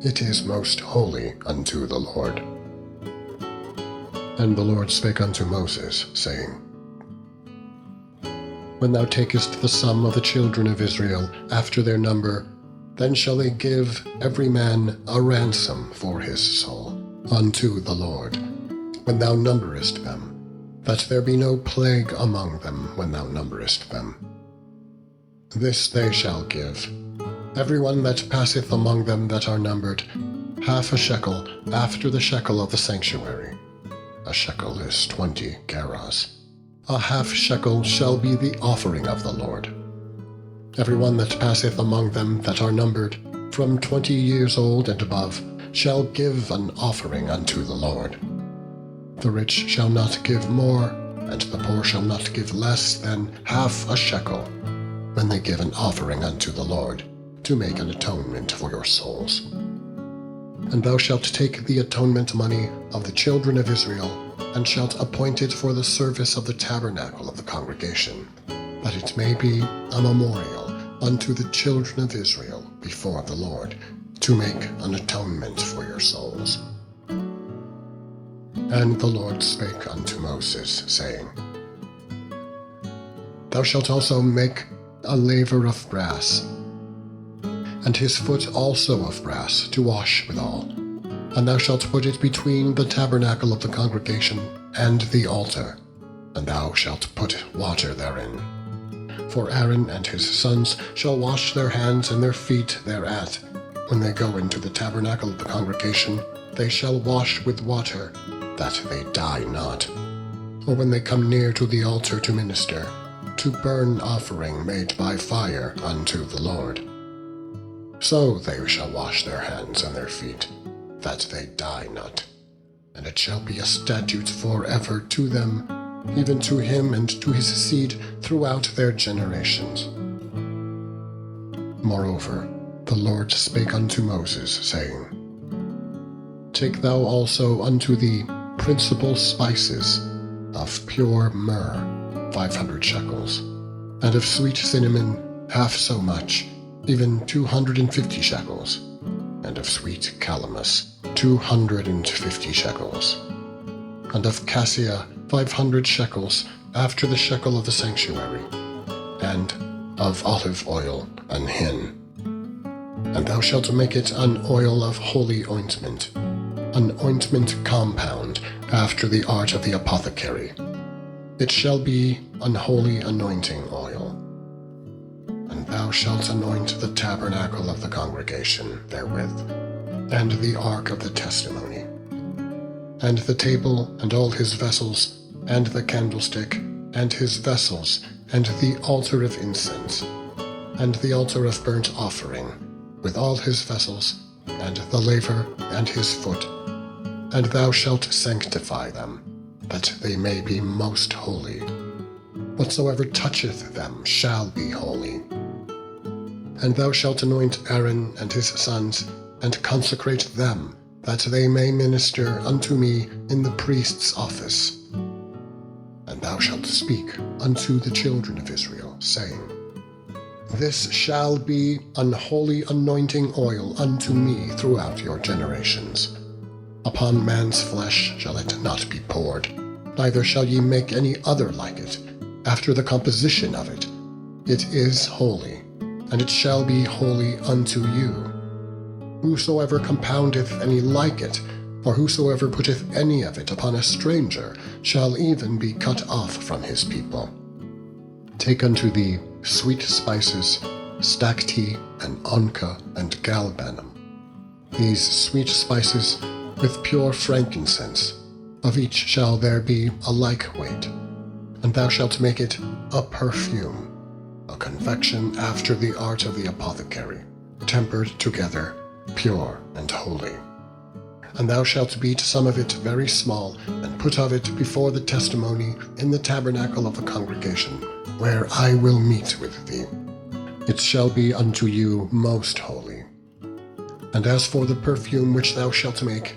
It is most holy unto the Lord. And the Lord spake unto Moses, saying, When thou takest the sum of the children of Israel after their number, then shall they give every man a ransom for his soul unto the Lord, when thou numberest them, that there be no plague among them when thou numberest them. This they shall give, every one that passeth among them that are numbered, half a shekel after the shekel of the sanctuary. A shekel is 20 gerahs. A half shekel shall be the offering of the Lord. Every one that passeth among them that are numbered, from 20 years old and above, shall give an offering unto the Lord. The rich shall not give more, and the poor shall not give less than half a shekel, when they give an offering unto the Lord, to make an atonement for your souls. And thou shalt take the atonement money of the children of Israel, and shalt appoint it for the service of the tabernacle of the congregation, that it may be a memorial unto the children of Israel before the Lord, to make an atonement for your souls. And the Lord spake unto Moses, saying, Thou shalt also make a laver of brass, and his foot also of brass, to wash withal. And thou shalt put it between the tabernacle of the congregation and the altar, and thou shalt put water therein. For Aaron and his sons shall wash their hands and their feet thereat. When they go into the tabernacle of the congregation, they shall wash with water, that they die not. Or when they come near to the altar to minister, to burn offering made by fire unto the Lord. So they shall wash their hands and their feet, that they die not. And it shall be a statute forever to them, even to him and to his seed throughout their generations. Moreover, the Lord spake unto Moses, saying, Take thou also unto thee principal spices, of pure myrrh 500 shekels, and of sweet cinnamon half so much, even 250 shekels, and of sweet calamus 250 shekels, and of cassia 500 shekels after the shekel of the sanctuary, and of olive oil an hin. And thou shalt make it an oil of holy ointment, an ointment compound after the art of the apothecary. It shall be an holy anointing oil. And thou shalt anoint the tabernacle of the congregation therewith, and the ark of the testimony, and the table and all his vessels, and the candlestick and his vessels, and the altar of incense, and the altar of burnt offering, with all his vessels, and the laver and his foot. And thou shalt sanctify them, that they may be most holy. Whatsoever toucheth them shall be holy. And thou shalt anoint Aaron and his sons, and consecrate them, that they may minister unto me in the priest's office. And thou shalt speak unto the children of Israel, saying, This shall be an holy anointing oil unto me throughout your generations. Upon man's flesh shall it not be poured, neither shall ye make any other like it, after the composition of it. It is holy, and it shall be holy unto you. Whosoever compoundeth any like it, or whosoever putteth any of it upon a stranger, shall even be cut off from his people. Take unto thee sweet spices, stacte, and onca, and galbanum. These sweet spices with pure frankincense, of each shall there be a like weight. And thou shalt make it a perfume, a confection after the art of the apothecary, tempered together, pure and holy. And thou shalt beat some of it very small, and put of it before the testimony in the tabernacle of the congregation, where I will meet with thee. It shall be unto you most holy. And as for the perfume which thou shalt make,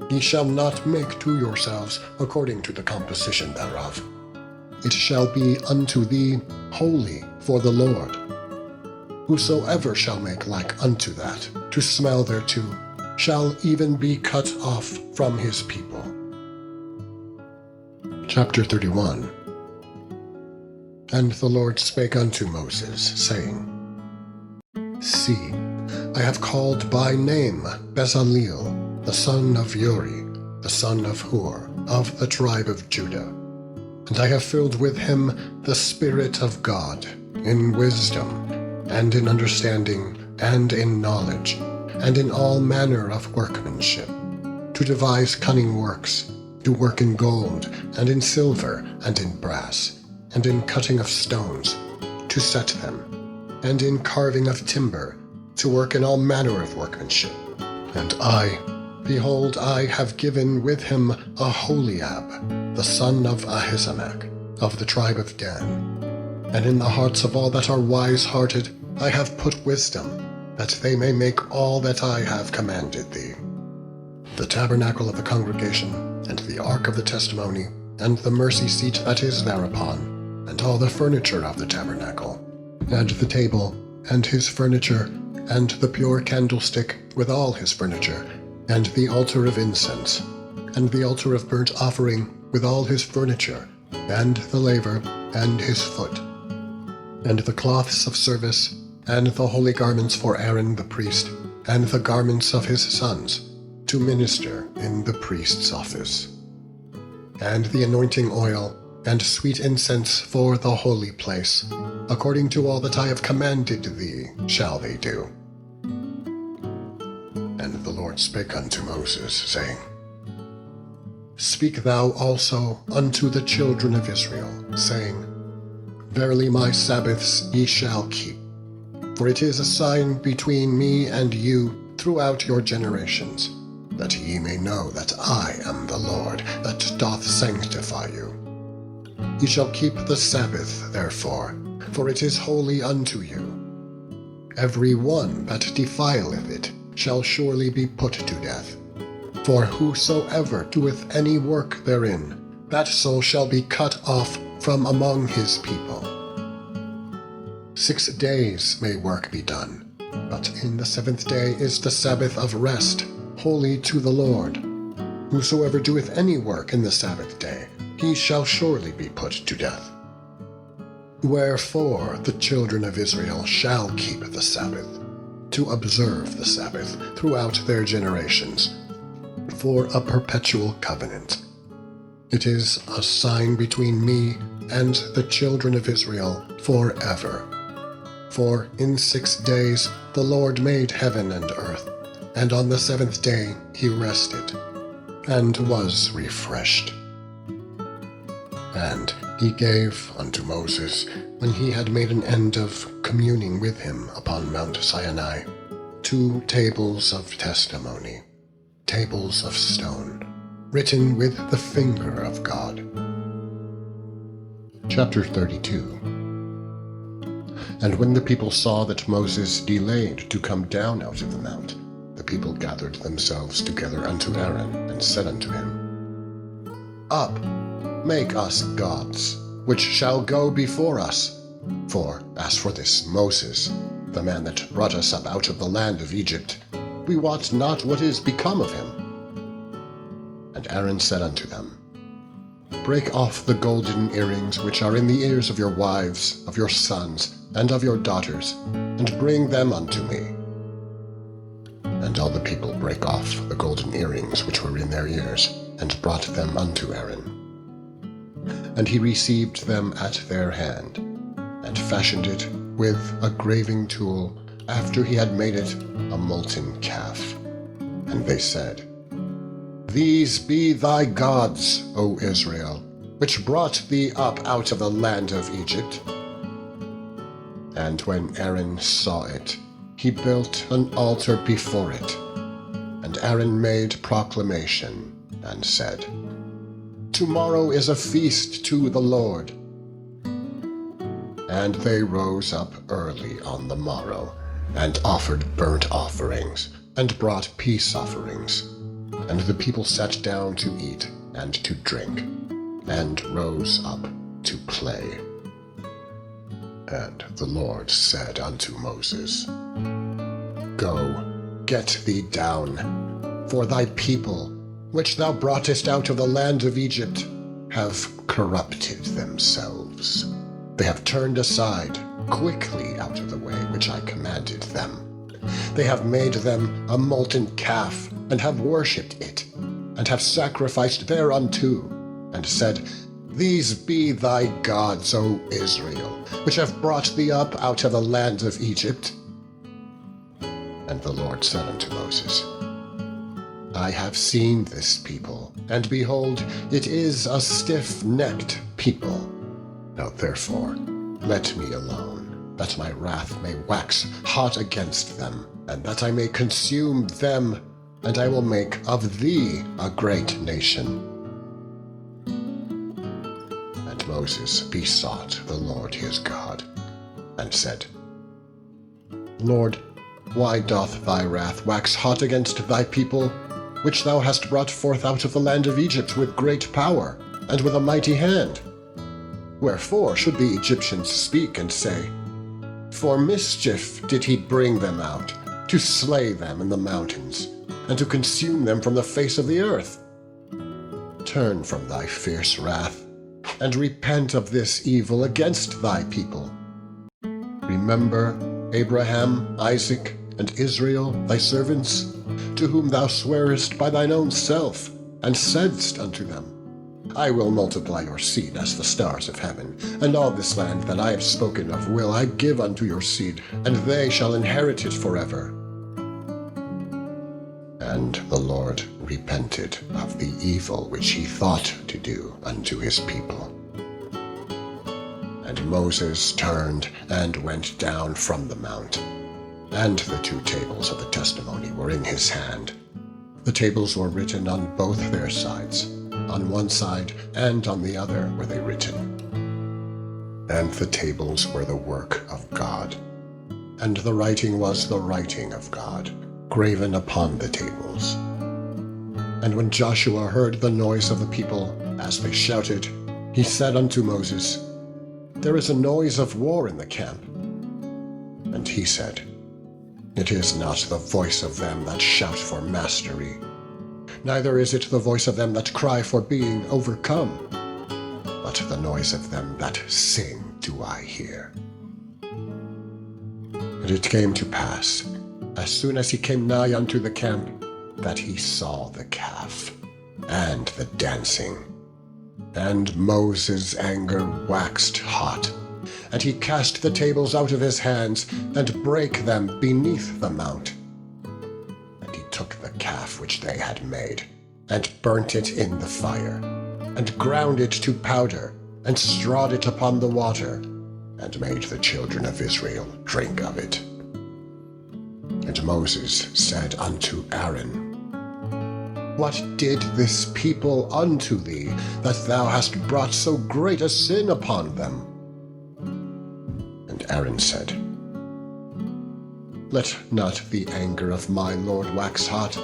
ye shall not make to yourselves according to the composition thereof. It shall be unto thee holy for the Lord. Whosoever shall make like unto that, to smell thereto, shall even be cut off from his people. Chapter 31. And the Lord spake unto Moses, saying, See, I have called by name Bezaleel, the son of Uri, the son of Hur, of the tribe of Judah. And I have filled with him the Spirit of God, in wisdom, and in understanding, and in knowledge, and in all manner of workmanship, to devise cunning works, to work in gold, and in silver, and in brass, and in cutting of stones, to set them, and in carving of timber, to work in all manner of workmanship. And I, behold, I have given with him Aholiab, the son of Ahisamach, of the tribe of Dan. And in the hearts of all that are wise-hearted I have put wisdom, that they may make all that I have commanded thee. The tabernacle of the congregation, and the ark of the testimony, and the mercy seat that is thereupon, and all the furniture of the tabernacle, and the table, and his furniture, and the pure candlestick with all his furniture, and the altar of incense, and the altar of burnt offering with all his furniture, and the laver, and his foot, and the cloths of service, and the holy garments for Aaron the priest, and the garments of his sons, to minister in the priest's office, and the anointing oil, and sweet incense for the holy place, according to all that I have commanded thee shall they do. And the Lord spake unto Moses, saying, Speak thou also unto the children of Israel, saying, Verily my Sabbaths ye shall keep, for it is a sign between me and you throughout your generations, that ye may know that I am the Lord that doth sanctify you. Ye shall keep the Sabbath, therefore, for it is holy unto you. Every one that defileth it shall surely be put to death. For whosoever doeth any work therein, that soul shall be cut off from among his people. 6 days may work be done, but in the 7th day is the Sabbath of rest, holy to the Lord. Whosoever doeth any work in the Sabbath day, he shall surely be put to death. Wherefore the children of Israel shall keep the Sabbath, to observe the Sabbath throughout their generations, for a perpetual covenant. It is a sign between me and the children of Israel forever. For in 6 days the Lord made heaven and earth, and on the 7th day he rested, and was refreshed. And he gave unto Moses, when he had made an end of communing with him upon Mount Sinai, 2 tables of testimony, tables of stone, written with the finger of God. Chapter 32. And when the people saw that Moses delayed to come down out of the mount, the people gathered themselves together unto Aaron, and said unto him, Up, make us gods, which shall go before us. For as for this Moses, the man that brought us up out of the land of Egypt, we wot not what is become of him. And Aaron said unto them, Break off the golden earrings which are in the ears of your wives, of your sons, and of your daughters, and bring them unto me. And all the people brake off the golden earrings which were in their ears, and brought them unto Aaron. And he received them at their hand, and fashioned it with a graving tool, after he had made it a molten calf. And they said, These be thy gods, O Israel, which brought thee up out of the land of Egypt. And when Aaron saw it, he built an altar before it. And Aaron made proclamation, and said, Tomorrow is a feast to the Lord. And they rose up early on the morrow, and offered burnt offerings, and brought peace offerings. And the people sat down to eat and to drink, and rose up to play. And the Lord said unto Moses, Go, get thee down, for thy people, which thou broughtest out of the land of Egypt, have corrupted themselves. They have turned aside quickly out of the way which I commanded them. They have made them a molten calf, and have worshipped it, and have sacrificed thereunto, and said, These be thy gods, O Israel, which have brought thee up out of the land of Egypt. And the Lord said unto Moses, I have seen this people, and behold, it is a stiff-necked people. Now therefore, let me alone, that my wrath may wax hot against them, and that I may consume them, and I will make of thee a great nation. And Moses besought the Lord his God, and said, Lord, why doth thy wrath wax hot against thy people, which thou hast brought forth out of the land of Egypt with great power, and with a mighty hand? Wherefore should the Egyptians speak and say, For mischief did he bring them out, to slay them in the mountains, and to consume them from the face of the earth? Turn from thy fierce wrath, and repent of this evil against thy people. Remember Abraham, Isaac, and Israel, thy servants, to whom thou swarest by thine own self, and saidst unto them, I will multiply your seed as the stars of heaven, and all this land that I have spoken of will I give unto your seed, and they shall inherit it forever. And the Lord repented of the evil which he thought to do unto his people. And Moses turned and went down from the mount, and the 2 tables of the testimony were in his hand. The tables were written on both their sides. On one side and on the other were they written. And the tables were the work of God, and the writing was the writing of God, graven upon the tables. And when Joshua heard the noise of the people, as they shouted, he said unto Moses, There is a noise of war in the camp. And he said, It is not the voice of them that shout for mastery, neither is it the voice of them that cry for being overcome, but the noise of them that sing do I hear. And it came to pass, as soon as he came nigh unto the camp, that he saw the calf, and the dancing. And Moses' anger waxed hot, and he cast the tables out of his hands, and brake them beneath the mount. And he took the calf which they had made, and burnt it in the fire, and ground it to powder, and strawed it upon the water, and made the children of Israel drink of it. And Moses said unto Aaron, What did this people unto thee, that thou hast brought so great a sin upon them? And Aaron said, Let not the anger of my Lord wax hot.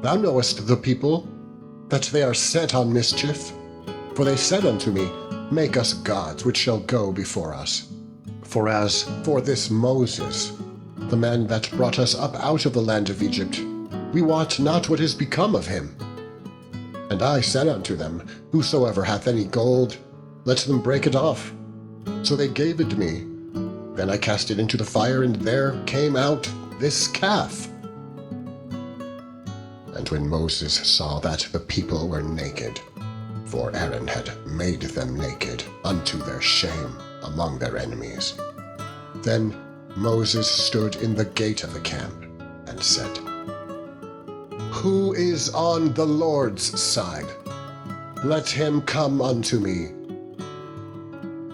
Thou knowest the people, that they are set on mischief. For they said unto me, Make us gods which shall go before us. For as for this Moses, the man that brought us up out of the land of Egypt, we wot not what is become of him. And I said unto them, Whosoever hath any gold, let them break it off. So they gave it me. Then I cast it into the fire, and there came out this calf. And when Moses saw that the people were naked, for Aaron had made them naked unto their shame among their enemies, then Moses stood in the gate of the camp, and said, Who is on the Lord's side? Let him come unto me.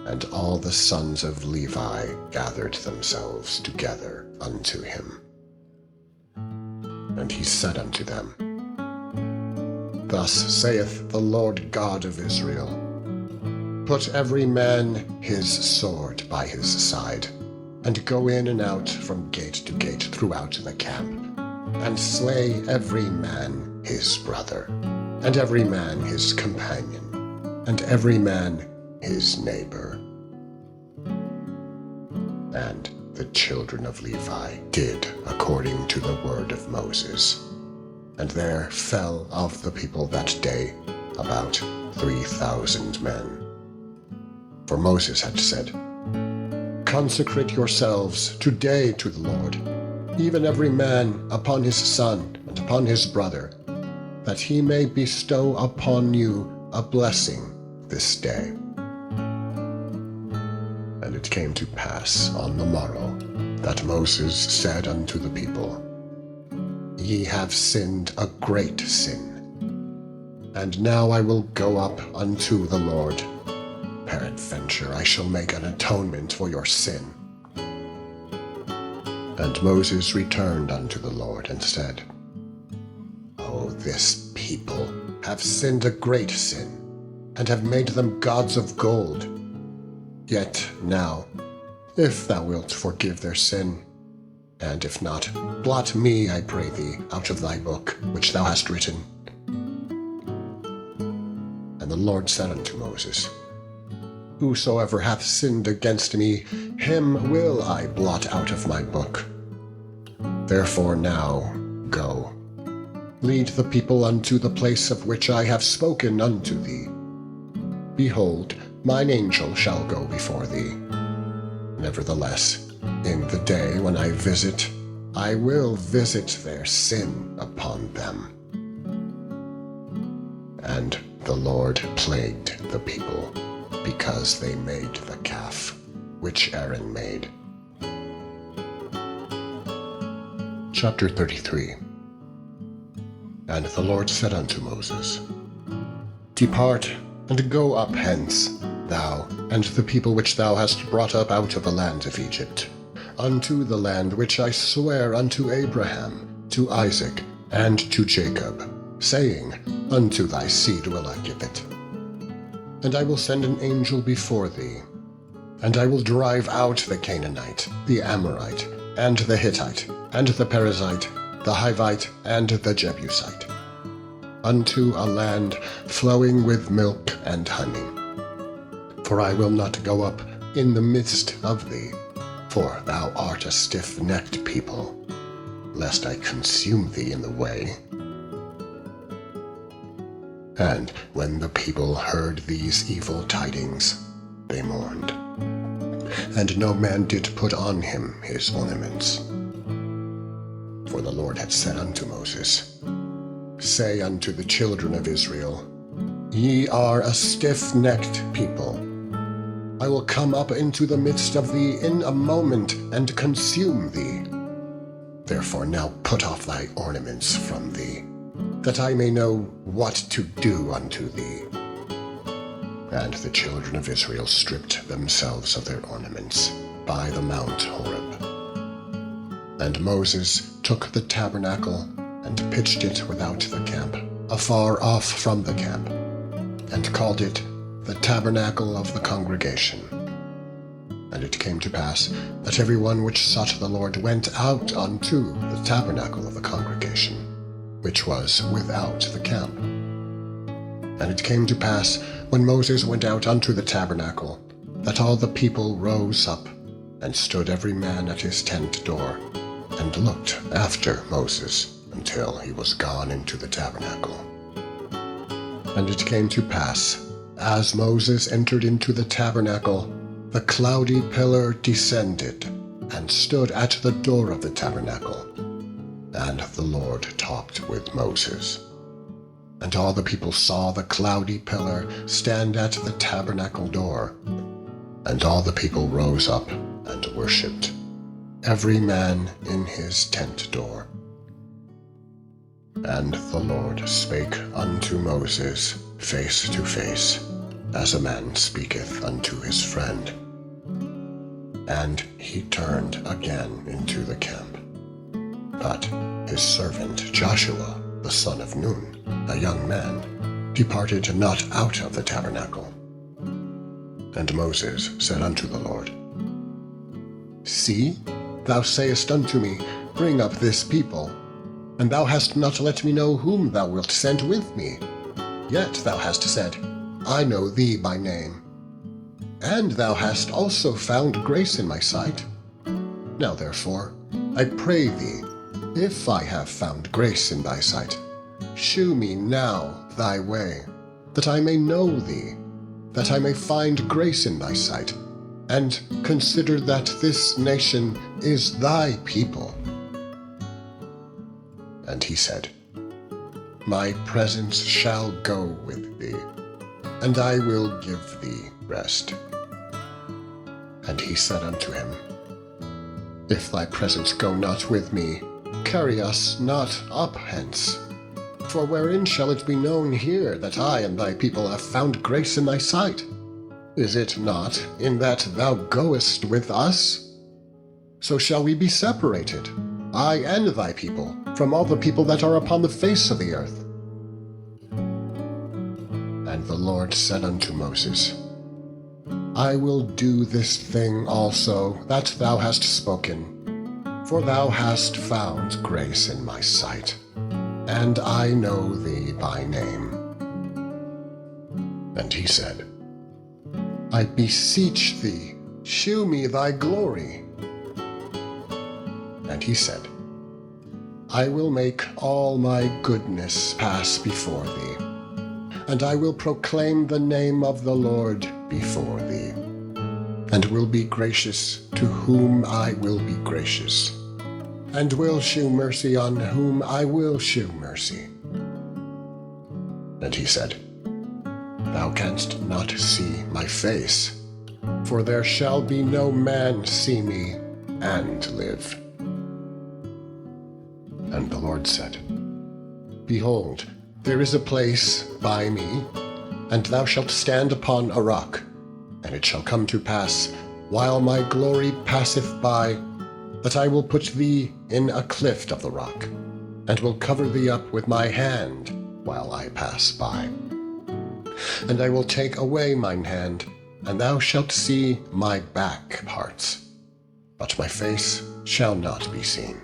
And all the sons of Levi gathered themselves together unto him. And he said unto them, Thus saith the Lord God of Israel, Put every man his sword by his side, and go in and out from gate to gate throughout the camp, and slay every man his brother, and every man his companion, and every man his neighbor. And the children of Levi did according to the word of Moses. And there fell of the people that day about 3,000 men. For Moses had said, Consecrate yourselves today to the Lord, even every man upon his son and upon his brother, that he may bestow upon you a blessing this day. And it came to pass on the morrow that Moses said unto the people, Ye have sinned a great sin. And now I will go up unto the Lord. Peradventure I shall make an atonement for your sin. And Moses returned unto the Lord and said, O this people have sinned a great sin, and have made them gods of gold. Yet now, if thou wilt forgive their sin, and if not, blot me, I pray thee, out of thy book which thou hast written. And the Lord said unto Moses, Whosoever hath sinned against me, him will I blot out of my book. Therefore now go, lead the people unto the place of which I have spoken unto thee. Behold, mine angel shall go before thee. Nevertheless, in the day when I visit, I will visit their sin upon them. And the Lord plagued the people, because they made the calf which Aaron made. Chapter 33. And the Lord said unto Moses, Depart, and go up hence, thou and the people which thou hast brought up out of the land of Egypt, unto the land which I swear unto Abraham, to Isaac, and to Jacob, saying, Unto thy seed will I give it. And I will send an angel before thee, and I will drive out the Canaanite, the Amorite, and the Hittite, and the Perizzite, the Hivite, and the Jebusite, unto a land flowing with milk and honey. For I will not go up in the midst of thee, for thou art a stiff-necked people, lest I consume thee in the way. And when the people heard these evil tidings, they mourned. And no man did put on him his ornaments. For the Lord had said unto Moses, Say unto the children of Israel, Ye are a stiff-necked people. I will come up into the midst of thee in a moment, and consume thee. Therefore now put off thy ornaments from thee, that I may know what to do unto thee. And the children of Israel stripped themselves of their ornaments by the Mount Horeb. And Moses took the tabernacle and pitched it without the camp, afar off from the camp, and called it the tabernacle of the congregation. And it came to pass that every one which sought the Lord went out unto the tabernacle of the congregation, which was without the camp. And it came to pass, when Moses went out unto the tabernacle, that all the people rose up, and stood every man at his tent door, and looked after Moses until he was gone into the tabernacle. And it came to pass, as Moses entered into the tabernacle, the cloudy pillar descended, and stood at the door of the tabernacle. And the Lord talked with Moses. And all the people saw the cloudy pillar stand at the tabernacle door. And all the people rose up and worshipped, every man in his tent door. And the Lord spake unto Moses face to face, as a man speaketh unto his friend. And he turned again into the camp. But his servant Joshua, the son of Nun, a young man, departed not out of the tabernacle. And Moses said unto the Lord, See, thou sayest unto me, Bring up this people, and thou hast not let me know whom thou wilt send with me. Yet thou hast said, I know thee by name. And thou hast also found grace in my sight. Now therefore, I pray thee, if I have found grace in thy sight, shew me now thy way, that I may know thee, that I may find grace in thy sight, and consider that this nation is thy people. And he said, My presence shall go with thee, and I will give thee rest. And he said unto him, If thy presence go not with me, carry us not up hence. For wherein shall it be known here that I and thy people have found grace in thy sight? Is it not in that thou goest with us? So shall we be separated, I and thy people, from all the people that are upon the face of the earth. And the Lord said unto Moses, I will do this thing also that thou hast spoken, for thou hast found grace in my sight, and I know thee by name. And he said, I beseech thee, shew me thy glory. And he said, I will make all my goodness pass before thee, and I will proclaim the name of the Lord before thee, and will be gracious to whom I will be gracious, and will shew mercy on whom I will shew mercy. And he said, Thou canst not see my face, for there shall be no man see me and live. And the Lord said, Behold, there is a place by me, and thou shalt stand upon a rock. And it shall come to pass, while my glory passeth by, that I will put thee in a cleft of the rock, and will cover thee up with my hand while I pass by. And I will take away mine hand, and thou shalt see my back parts, but my face shall not be seen.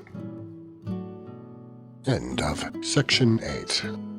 End of section 8.